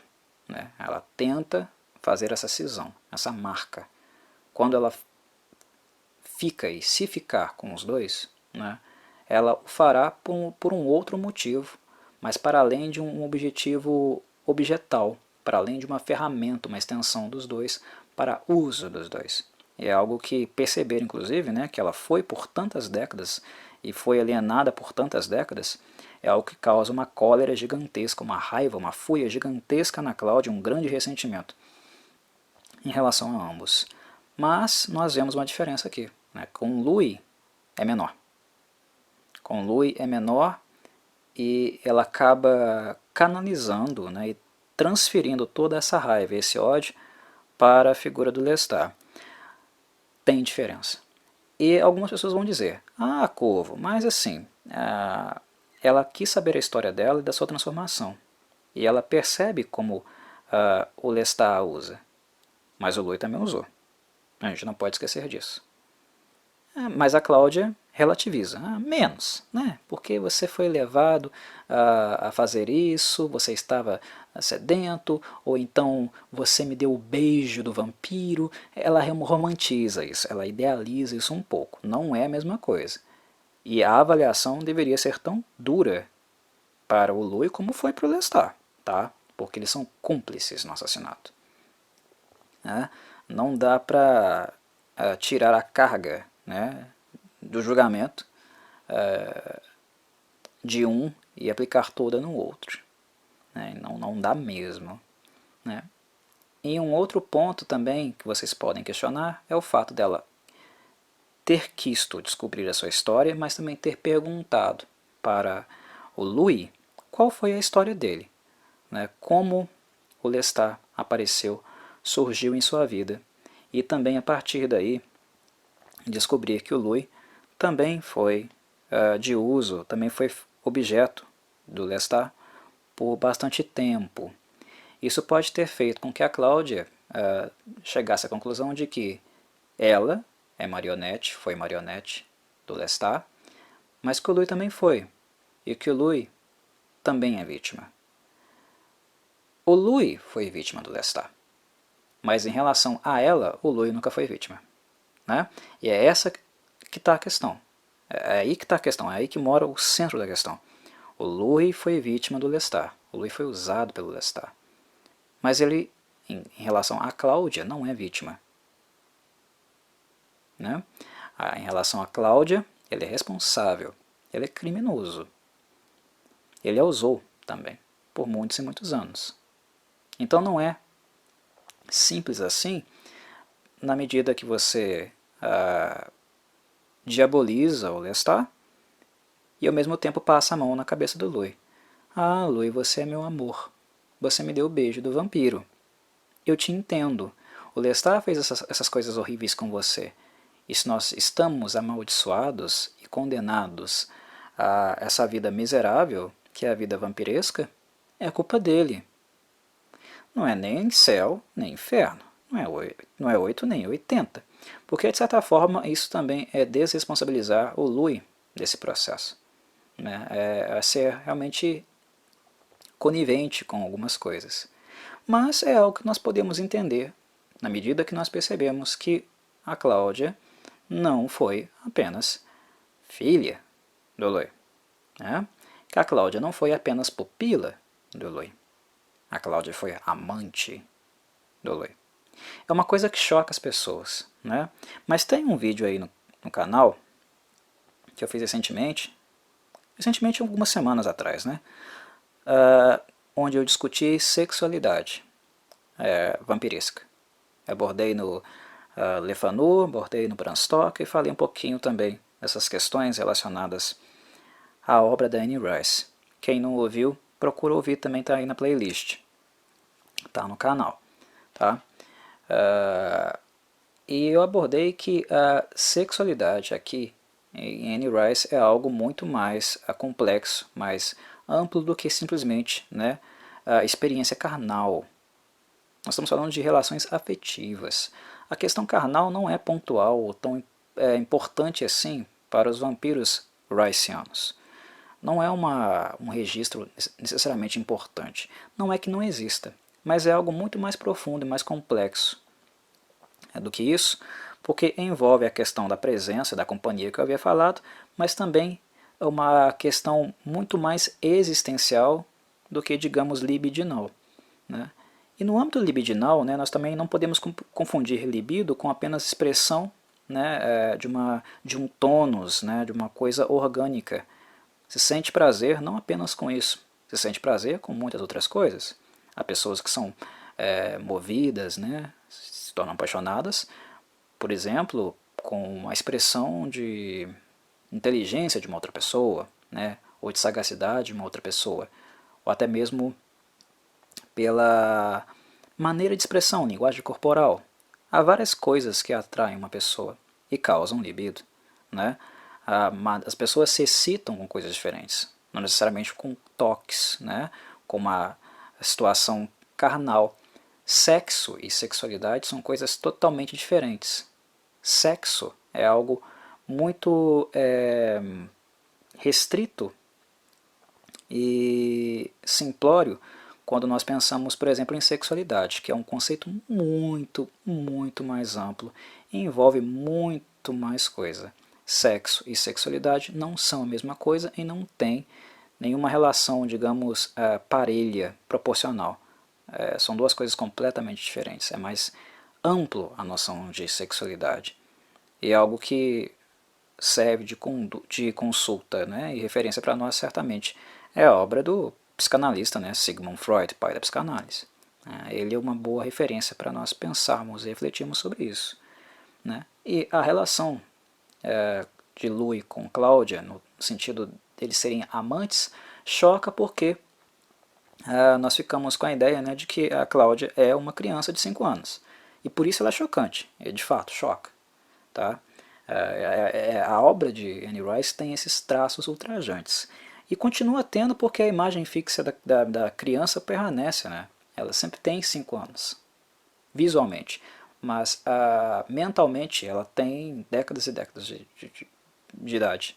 né? Ela tenta fazer essa cisão, essa marca. Quando ela fica e se ficar com os dois, né, ela o fará por um outro motivo, mas para além de um objetivo objetal, para além de uma ferramenta, uma extensão dos dois, para uso dos dois. E é algo que perceber, inclusive, né, que ela foi por tantas décadas e foi alienada por tantas décadas, é algo que causa uma cólera gigantesca, uma raiva, uma fúria gigantesca na Cláudia, um grande ressentimento em relação a ambos. Mas nós vemos uma diferença aqui, né? Com Louis é menor. Com Louis é menor e ela acaba canalizando, né, e transferindo toda essa raiva, esse ódio, para a figura do Lestat. Tem diferença. E algumas pessoas vão dizer, Corvo, mas assim, ela quis saber a história dela e da sua transformação. E ela percebe como o Lestat a usa. Mas o Louis também usou. A gente não pode esquecer disso. Mas a Cláudia relativiza. Menos, né? Porque você foi levado a fazer isso, você estava sedento, ou então você me deu o beijo do vampiro. Ela romantiza isso, ela idealiza isso um pouco. Não é a mesma coisa. E a avaliação deveria ser tão dura para o Louis como foi para o Lestat, tá? Porque eles são cúmplices no assassinato. Não dá para tirar a carga, né, do julgamento de um e aplicar toda no outro. Né? Não dá mesmo. Né? E um outro ponto também que vocês podem questionar é o fato dela ter quisto descobrir a sua história, mas também ter perguntado para o Louis qual foi a história dele, né? Como o Lestat apareceu, surgiu em sua vida, e também a partir daí descobrir que o Louis também foi de uso, também foi objeto do Lestat por bastante tempo. Isso pode ter feito com que a Cláudia chegasse à conclusão de que ela é marionete, foi marionete do Lestat, mas que o Louis também foi, e que o Louis também é vítima. O Louis foi vítima do Lestat, mas em relação a ela, o Louis nunca foi vítima. Né? E é essa que está a questão. É aí que está a questão, é aí que mora o centro da questão. O Louis foi vítima do Lestat, o Louis foi usado pelo Lestat. Mas ele, em relação a Cláudia, não é vítima. Né? Em relação a Cláudia, ele é responsável, ele é criminoso. Ele a usou também, por muitos e muitos anos. Então não é simples assim, na medida que você diaboliza o Lestat e ao mesmo tempo passa a mão na cabeça do Louis. Louis, você é meu amor. Você me deu o beijo do vampiro. Eu te entendo. O Lestat fez essas coisas horríveis com você. E se nós estamos amaldiçoados e condenados a essa vida miserável, que é a vida vampiresca, é culpa dele. Não é nem céu, nem inferno. Não é 8 nem 80. Porque, de certa forma, isso também é desresponsabilizar o Louis desse processo. Né? É ser realmente conivente com algumas coisas. Mas é algo que nós podemos entender na medida que nós percebemos que a Cláudia não foi apenas filha do Louis. Né? Que a Cláudia não foi apenas pupila do Louis. A Cláudia foi amante do Louis. É uma coisa que choca as pessoas. Né? Mas tem um vídeo aí no canal que eu fiz recentemente algumas semanas atrás, né? Onde eu discuti sexualidade vampiresca. Eu abordei no Le Fanu, abordei no Bram Stoker e falei um pouquinho também dessas questões relacionadas à obra da Anne Rice. Quem não ouviu, procura ouvir, também está aí na playlist. Está no canal. Tá? E eu abordei que a sexualidade aqui em Anne Rice é algo muito mais complexo, mais amplo do que simplesmente, né, a experiência carnal. Nós estamos falando de relações afetivas. A questão carnal não é pontual ou tão importante assim para os vampiros riceanos. Não é um registro necessariamente importante. Não é que não exista, mas é algo muito mais profundo e mais complexo do que isso, porque envolve a questão da presença, da companhia que eu havia falado, mas também é uma questão muito mais existencial do que, digamos, libidinal, né? E no âmbito libidinal, né, nós também não podemos confundir libido com apenas expressão, né, de um tônus, né, de uma coisa orgânica. Se sente prazer não apenas com isso, se sente prazer com muitas outras coisas. Há pessoas que são movidas, né, se tornam apaixonadas, por exemplo, com a expressão de inteligência de uma outra pessoa, né, ou de sagacidade de uma outra pessoa, ou até mesmo pela maneira de expressão, linguagem corporal. Há várias coisas que atraem uma pessoa e causam libido, né? As pessoas se excitam com coisas diferentes, não necessariamente com toques, né? Com uma situação carnal. Sexo e sexualidade são coisas totalmente diferentes. Sexo é algo muito restrito e simplório quando nós pensamos, por exemplo, em sexualidade, que é um conceito muito, muito mais amplo e envolve muito mais coisa. Sexo e sexualidade não são a mesma coisa e não tem nenhuma relação, digamos, parelha, proporcional. São duas coisas completamente diferentes. É mais amplo a noção de sexualidade. E é algo que serve de consulta, né, e referência para nós, certamente, é a obra do psicanalista, né, Sigmund Freud, pai da psicanálise. Ele é uma boa referência para nós pensarmos e refletirmos sobre isso, né. E a relação de Louis com Cláudia, no sentido deles serem amantes, choca porque nós ficamos com a ideia, né, de que a Cláudia é uma criança de 5 anos. E por isso ela é chocante, e de fato choca. Tá? A obra de Anne Rice tem esses traços ultrajantes. E continua tendo porque a imagem fixa da criança permanece. Né? Ela sempre tem 5 anos, visualmente. Mas mentalmente ela tem décadas e décadas de idade.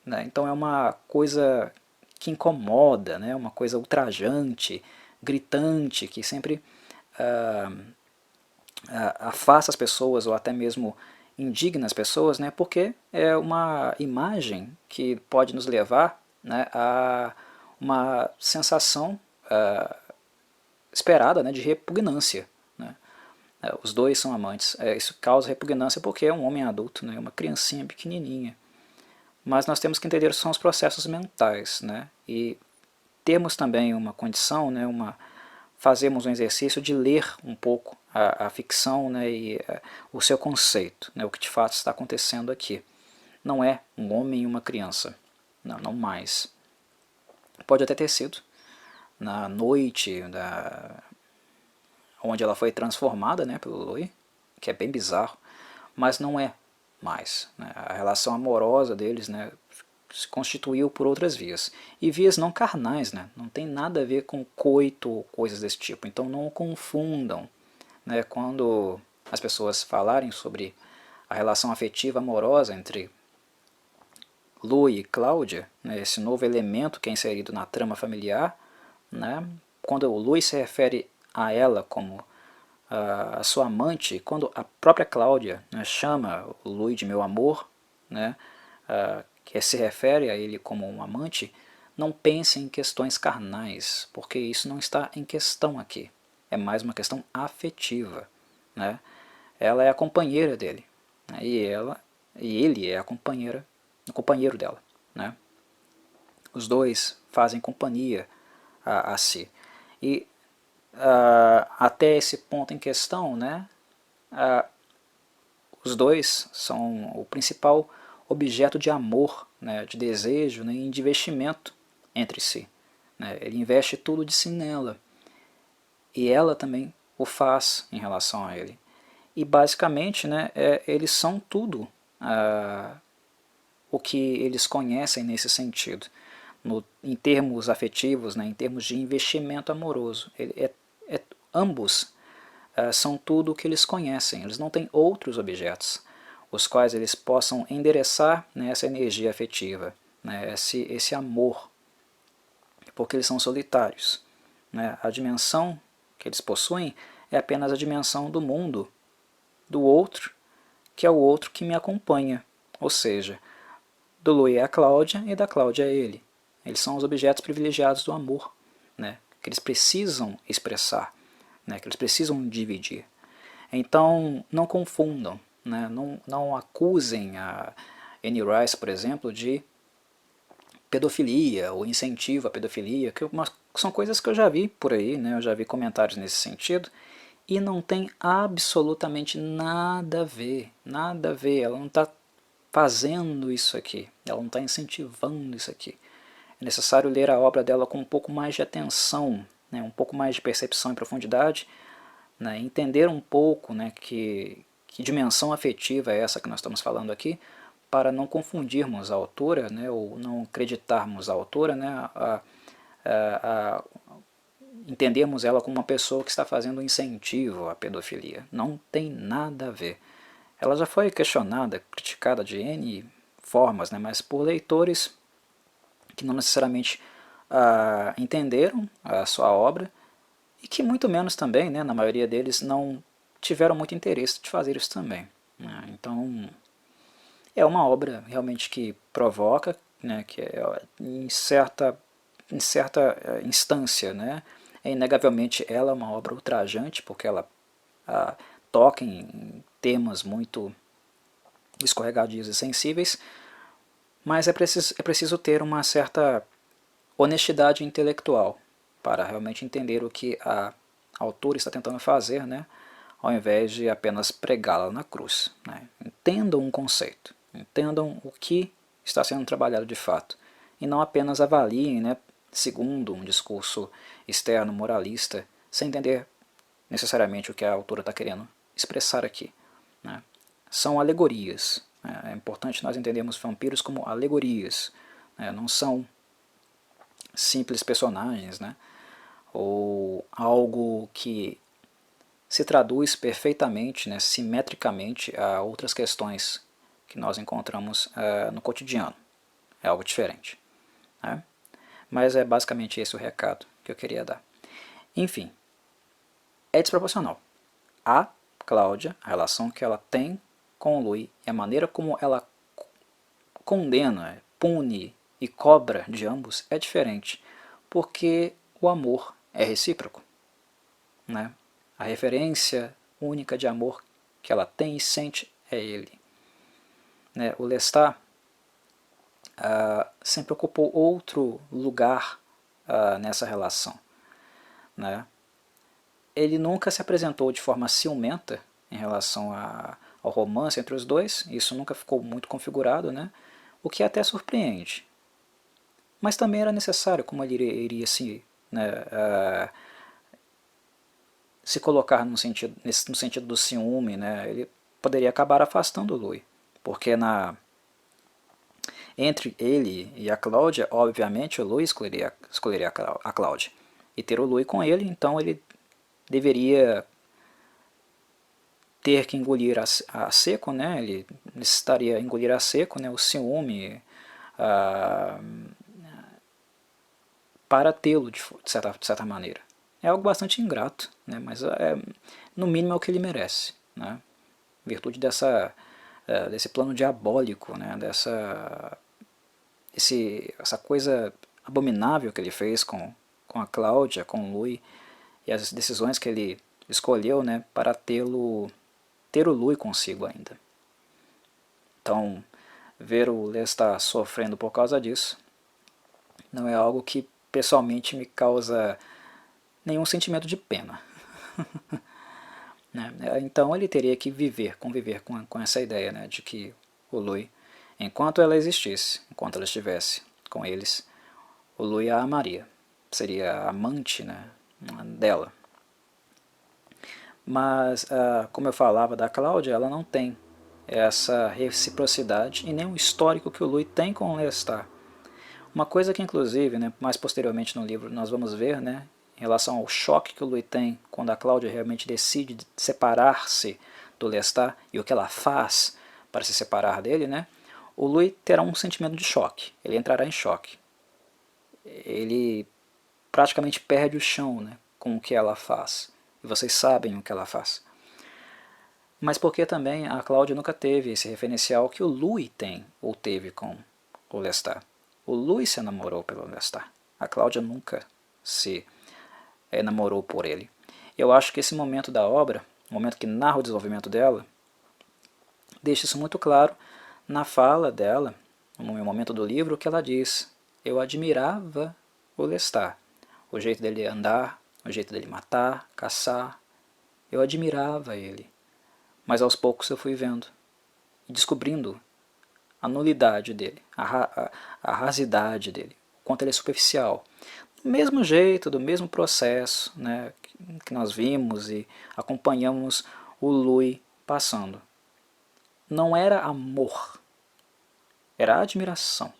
Né? Então é uma coisa que incomoda, né? Uma coisa ultrajante, gritante, que sempre afasta as pessoas ou até mesmo indigna as pessoas, né, porque é uma imagem que pode nos levar, né, a uma sensação esperada, né, de repugnância. Né. Os dois são amantes. Isso causa repugnância porque é um homem adulto, né, uma criancinha pequenininha. Mas nós temos que entender que são os processos mentais, né, e temos também uma condição, né, fazemos um exercício de ler um pouco a ficção, né, e o seu conceito, né, o que de fato está acontecendo aqui. Não é um homem e uma criança, não mais. Pode até ter sido na noite onde ela foi transformada, né, pelo Louis, que é bem bizarro, mas não é mais. Né, a relação amorosa deles, né, se constituiu por outras vias. E vias não carnais, né? Não tem nada a ver com coito ou coisas desse tipo. Então não o confundam. Né? Quando as pessoas falarem sobre a relação afetiva amorosa entre Lu e Cláudia, né? Esse novo elemento que é inserido na trama familiar, né? Quando o Lu se refere a ela como a sua amante, quando a própria Cláudia, né, chama o Lu de meu amor, né? Que se refere a ele como um amante, não pense em questões carnais, porque isso não está em questão aqui. É mais uma questão afetiva. Né? Ela é a companheira dele, né? E ele é o companheiro dela. Né? Os dois fazem companhia a si. E até esse ponto em questão, né, os dois são o principal objeto de amor, né, de desejo, né, e de investimento entre si. Né. Ele investe tudo de si nela. E ela também o faz em relação a ele. E basicamente, né, eles são tudo o que eles conhecem nesse sentido. Em termos afetivos, né, em termos de investimento amoroso. Ambos são tudo o que eles conhecem. Eles não têm outros objetos os quais eles possam endereçar, né, essa energia afetiva, né, esse amor, porque eles são solitários. Né, a dimensão que eles possuem é apenas a dimensão do mundo, do outro, que é o outro que me acompanha, ou seja, do Louis é a Cláudia e da Cláudia é ele. Eles são os objetos privilegiados do amor, né, que eles precisam expressar, né, que eles precisam dividir. Então, não confundam, né, não acusem a Anne Rice, por exemplo, de pedofilia ou incentivo à pedofilia, que são coisas que eu já vi por aí, né, eu já vi comentários nesse sentido, e não tem absolutamente nada a ver, nada a ver, ela não está fazendo isso aqui, ela não está incentivando isso aqui. É necessário ler a obra dela com um pouco mais de atenção, né, um pouco mais de percepção e profundidade, né, entender um pouco, né, que dimensão afetiva é essa que nós estamos falando aqui, para não confundirmos a autora, né, ou não acreditarmos a autora, né, a entendermos ela como uma pessoa que está fazendo um incentivo à pedofilia. Não tem nada a ver. Ela já foi questionada, criticada de N formas, né, mas por leitores que não necessariamente entenderam a sua obra e que muito menos também, né, na maioria deles, não tiveram muito interesse de fazer isso também. Né. Então, é uma obra realmente que provoca, né, que é, em certa instância, né, é inegavelmente ela é uma obra ultrajante, porque ela toca em temas muito escorregadios e sensíveis, mas é preciso ter uma certa honestidade intelectual para realmente entender o que a autora está tentando fazer, né, ao invés de apenas pregá-la na cruz. Né. Entendam um conceito, entendam o que está sendo trabalhado de fato, e não apenas avaliem, né, segundo um discurso externo moralista, sem entender necessariamente o que a autora está querendo expressar aqui. Né. São alegorias. Né. É importante nós entendermos vampiros como alegorias. Né. Não são simples personagens, né, ou algo que se traduz perfeitamente, né, simetricamente a outras questões que nós encontramos no cotidiano. É algo diferente. Né? Mas é basicamente esse o recado que eu queria dar. Enfim, é desproporcional. A Cláudia, a relação que ela tem com o Louis e a maneira como ela condena, pune e cobra de ambos é diferente, porque o amor é recíproco. Né? A referência única de amor que ela tem e sente é ele. Né? O Lestat sempre ocupou outro lugar nessa relação. Né? Ele nunca se apresentou de forma ciumenta em relação ao romance entre os dois, isso nunca ficou muito configurado, né? O que até surpreende. Mas também era necessário, como ele iria se colocar no sentido do ciúme, né? Ele poderia acabar afastando o Louis, porque entre ele e a Cláudia, obviamente o Louis escolheria a Cláudia. E ter o Louis com ele, então ele deveria ter que engolir a seco, né? Ele necessitaria engolir a seco, né, o ciúme, para tê-lo de certa maneira. É algo bastante ingrato, né, mas no mínimo é o que ele merece. Né, em virtude desse plano diabólico, né, essa coisa abominável que ele fez com a Cláudia, com o Louis, e as decisões que ele escolheu, né, para ter o Louis consigo ainda. Então, ver o Lestat sofrendo por causa disso não é algo que pessoalmente me causa nenhum sentimento de pena. Né? Então ele teria que conviver com essa ideia, né, de que o Louis, enquanto ela existisse, enquanto ela estivesse com eles, o Louis a amaria, seria a amante, né, dela. Mas, como eu falava da Cláudia, ela não tem essa reciprocidade e nem o histórico que o Louis tem com o Lestat. Uma coisa que, inclusive, né, mais posteriormente no livro nós vamos ver, né, em relação ao choque que o Louis tem quando a Cláudia realmente decide separar-se do Lestat e o que ela faz para se separar dele, né, o Louis terá um sentimento de choque, ele entrará em choque. Ele praticamente perde o chão, né, com o que ela faz. E vocês sabem o que ela faz. mas porque também a Cláudia nunca teve esse referencial que o Louis tem, ou teve com o Lestat. O Louis se namorou pelo Lestat. A Cláudia nunca se namorou por ele. Eu acho que esse momento da obra, o momento que narra o desenvolvimento dela, deixa isso muito claro na fala dela, no momento do livro, que ela diz: eu admirava o Lestat, o jeito dele andar, o jeito dele matar, caçar, eu admirava ele. Mas aos poucos eu fui vendo e descobrindo a nulidade dele, a rasidade dele, o quanto ele é superficial. Do mesmo jeito, do mesmo processo, né, que nós vimos e acompanhamos o Louis passando. Não era amor, era admiração,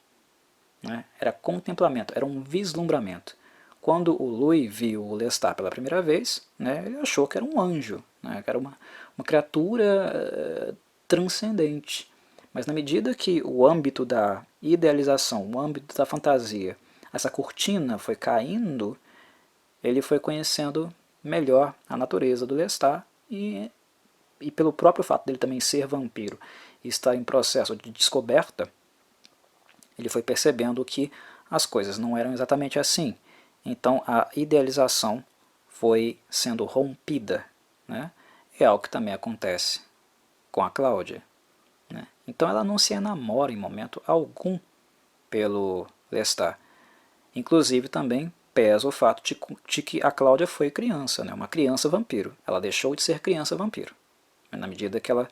né, era contemplamento, era um vislumbramento. Quando o Louis viu o Lestat pela primeira vez, né, ele achou que era um anjo, né, que era uma criatura transcendente. Mas na medida que o âmbito da idealização, o âmbito da fantasia, essa cortina foi caindo, ele foi conhecendo melhor a natureza do Lestat e pelo próprio fato dele também ser vampiro e estar em processo de descoberta, ele foi percebendo que as coisas não eram exatamente assim. Então a idealização foi sendo rompida, né? É algo que também acontece com a Cláudia, né? Então ela não se enamora em momento algum pelo Lestat. Inclusive também pesa o fato de que a Cláudia foi criança, né? Uma criança vampiro. Ela deixou de ser criança vampiro, na medida que ela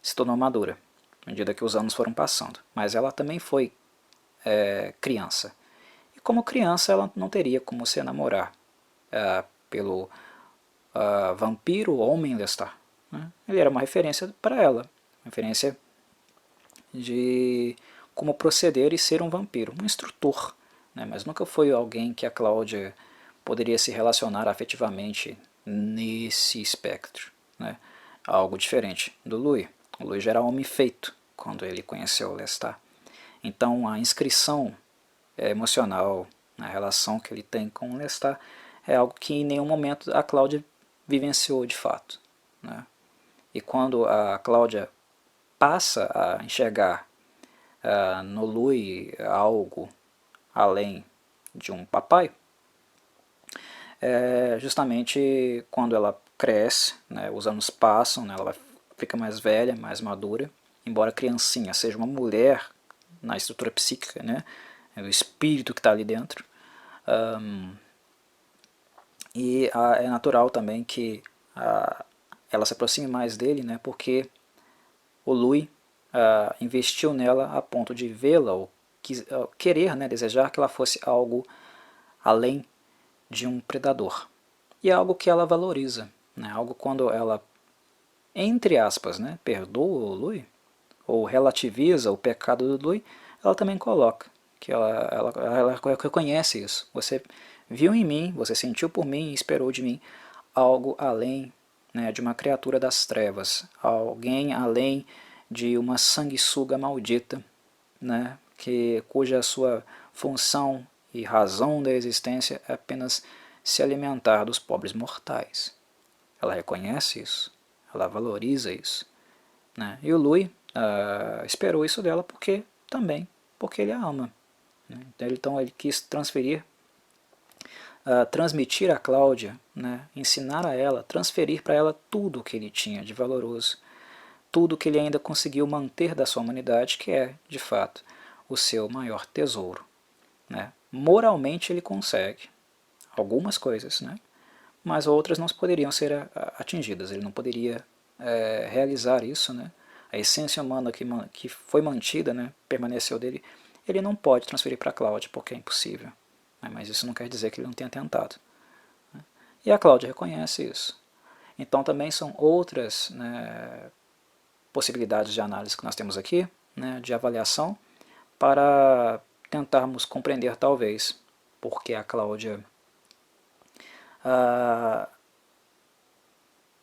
se tornou madura, na medida que os anos foram passando. Mas ela também foi criança. E como criança ela não teria como se enamorar pelo vampiro homem Lestat, né? Ele era uma referência para ela, uma referência de como proceder e ser um vampiro, um instrutor, né? Mas nunca foi alguém que a Cláudia poderia se relacionar afetivamente nesse espectro, né? Algo diferente do Louis. O Louis já era homem feito quando ele conheceu o Lestat. Então a inscrição emocional, a relação que ele tem com o Lestat é algo que em nenhum momento a Cláudia vivenciou de fato, né? E quando a Cláudia passa a enxergar no Louis algo além de um papai, justamente quando ela cresce, né, os anos passam, né, ela fica mais velha, mais madura, embora criancinha seja uma mulher na estrutura psíquica, né, é o espírito que está ali dentro, é natural também que ela se aproxime mais dele, né, porque o Louis investiu nela a ponto de vê-la, ou querer, né, desejar que ela fosse algo além de um predador. E é algo que ela valoriza, né, algo quando ela, entre aspas, né, perdoa o Louis, ou relativiza o pecado do Louis, ela também coloca que ela reconhece isso. Você viu em mim, você sentiu por mim e esperou de mim algo além, né, de uma criatura das trevas, alguém além de uma sanguessuga maldita, né, cuja sua função e razão da existência é apenas se alimentar dos pobres mortais. Ela reconhece isso, ela valoriza isso, né? E o Louis esperou isso dela porque ele a ama, né? Então ele quis transmitir a Cláudia, né? Ensinar a ela, transferir para ela tudo o que ele tinha de valoroso, tudo que ele ainda conseguiu manter da sua humanidade, que é, de fato, o seu maior tesouro, né? Moralmente ele consegue algumas coisas, né? Mas outras não poderiam ser atingidas, ele não poderia realizar isso, né? A essência humana que foi mantida, né, permaneceu dele, ele não pode transferir para a Cláudia, porque é impossível, né? Mas isso não quer dizer que ele não tenha tentado, né? E a Cláudia reconhece isso. Então também são outras, né, possibilidades de análise que nós temos aqui, né, de avaliação, para tentarmos compreender talvez porque a Cláudia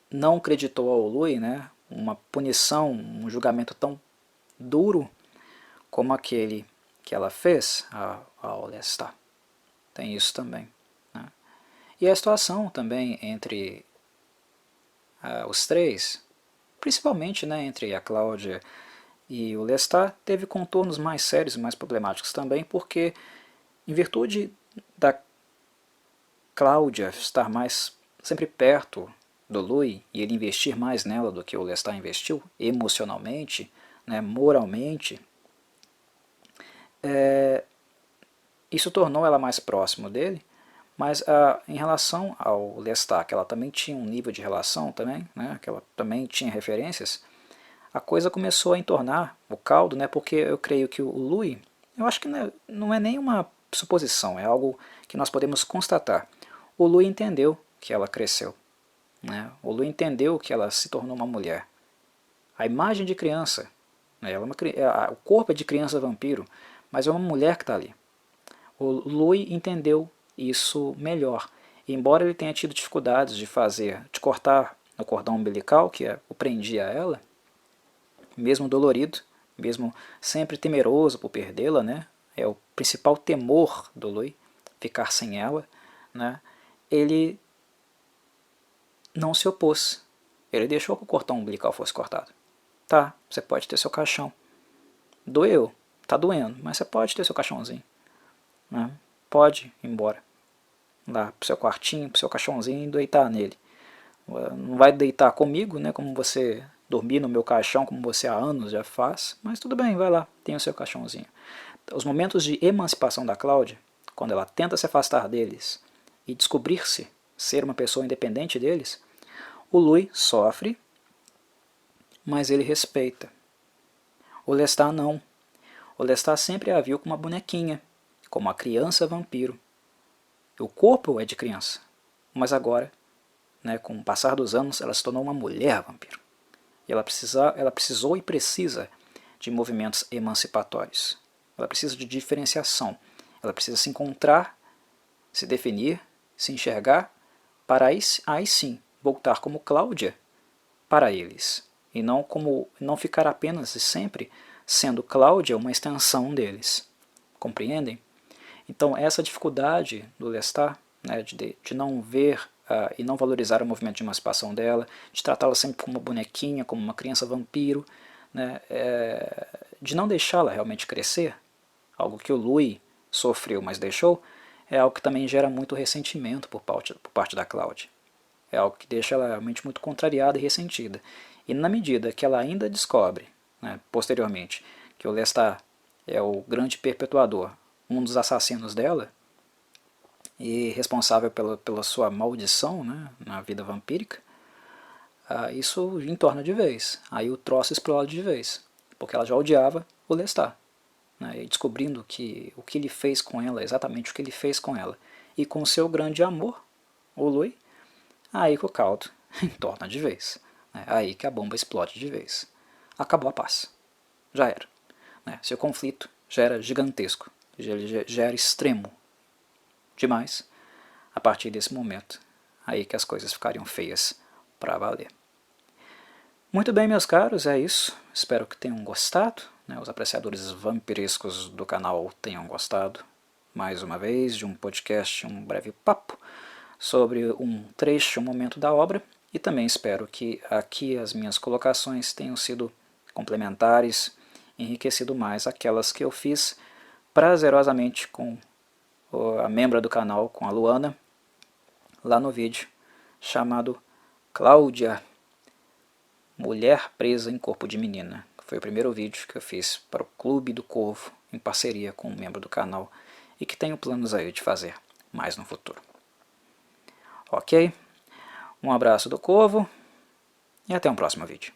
não acreditou ao Louis, né, uma punição, um julgamento tão duro como aquele que ela fez ao Lestat. Tem isso também, né? E a situação também entre os três principalmente, né, entre a Cláudia e o Lestat, teve contornos mais sérios e mais problemáticos também, porque em virtude da Cláudia estar mais sempre perto do Louis e ele investir mais nela do que o Lestat investiu, emocionalmente, né, moralmente, isso tornou ela mais próximo dele, mas em relação ao Lestat, que ela também tinha um nível de relação também, né, que ela também tinha referências, a coisa começou a entornar o caldo, né, porque eu creio que o Louis, eu acho que não é nenhuma suposição, é algo que nós podemos constatar. O Louis entendeu que ela cresceu, né, o Louis entendeu que ela se tornou uma mulher. A imagem de criança, né, o corpo é de criança vampiro, mas é uma mulher que está ali. O Louis entendeu isso melhor. E embora ele tenha tido dificuldades de cortar o cordão umbilical que o prendia a ela, mesmo dolorido, mesmo sempre temeroso por perdê-la, né? É o principal temor do Louis, ficar sem ela, né? Ele não se opôs. Ele deixou que o cordão umbilical fosse cortado. Tá, você pode ter seu caixão. Doeu, tá doendo, mas você pode ter seu caixãozinho. Né? Pode ir embora. Lá pro seu quartinho, pro seu caixãozinho e deitar nele. Não vai deitar comigo, né, como você dormir no meu caixão, como você há anos já faz, mas tudo bem, vai lá, tem o seu caixãozinho. Os momentos de emancipação da Cláudia, quando ela tenta se afastar deles e descobrir-se ser uma pessoa independente deles, o Louis sofre, mas ele respeita. O Lestat não. O Lestat sempre a viu como uma bonequinha, como uma criança vampiro. O corpo é de criança, mas agora, né, com o passar dos anos, ela se tornou uma mulher vampiro. E ela precisou e precisa de movimentos emancipatórios. Ela precisa de diferenciação. Ela precisa se encontrar, se definir, se enxergar, para aí sim voltar como Cláudia para eles. E não ficar apenas e sempre sendo Cláudia uma extensão deles. Compreendem? Então essa dificuldade do Lestat, né, de não ver e não valorizar o movimento de emancipação dela, de tratá-la sempre como uma bonequinha, como uma criança vampiro, né, de não deixá-la realmente crescer, algo que o Louis sofreu, mas deixou, é algo que também gera muito ressentimento por parte da Cláudia. É algo que deixa ela realmente muito contrariada e ressentida. E na medida que ela ainda descobre, né, posteriormente, que o Lestat é o grande perpetuador, um dos assassinos dela, e responsável pela sua maldição, né, na vida vampírica, isso entorna de vez. Aí o troço explode de vez, porque ela já odiava o Lestat. Né, e descobrindo que o que ele fez com ela, exatamente o que ele fez com ela, e com o seu grande amor, o Louis, aí que o caldo entorna de vez. Né, aí que a bomba explode de vez. Acabou a paz. Já era. Né, seu conflito já era gigantesco, já era extremo demais a partir desse momento. Aí que as coisas ficariam feias para valer. Muito bem, meus caros, é isso. Espero que tenham gostado, né, os apreciadores vampirescos do canal tenham gostado, mais uma vez, de um podcast, um breve papo sobre um trecho, um momento da obra, e também espero que aqui as minhas colocações tenham sido complementares, enriquecido mais aquelas que eu fiz prazerosamente com a membra do canal, com a Luana, lá no vídeo chamado Cláudia, Mulher Presa em Corpo de Menina. Foi o primeiro vídeo que eu fiz para o Clube do Corvo, em parceria com um membro do canal, e que tenho planos aí de fazer mais no futuro. Ok? Um abraço do Corvo e até um próximo vídeo.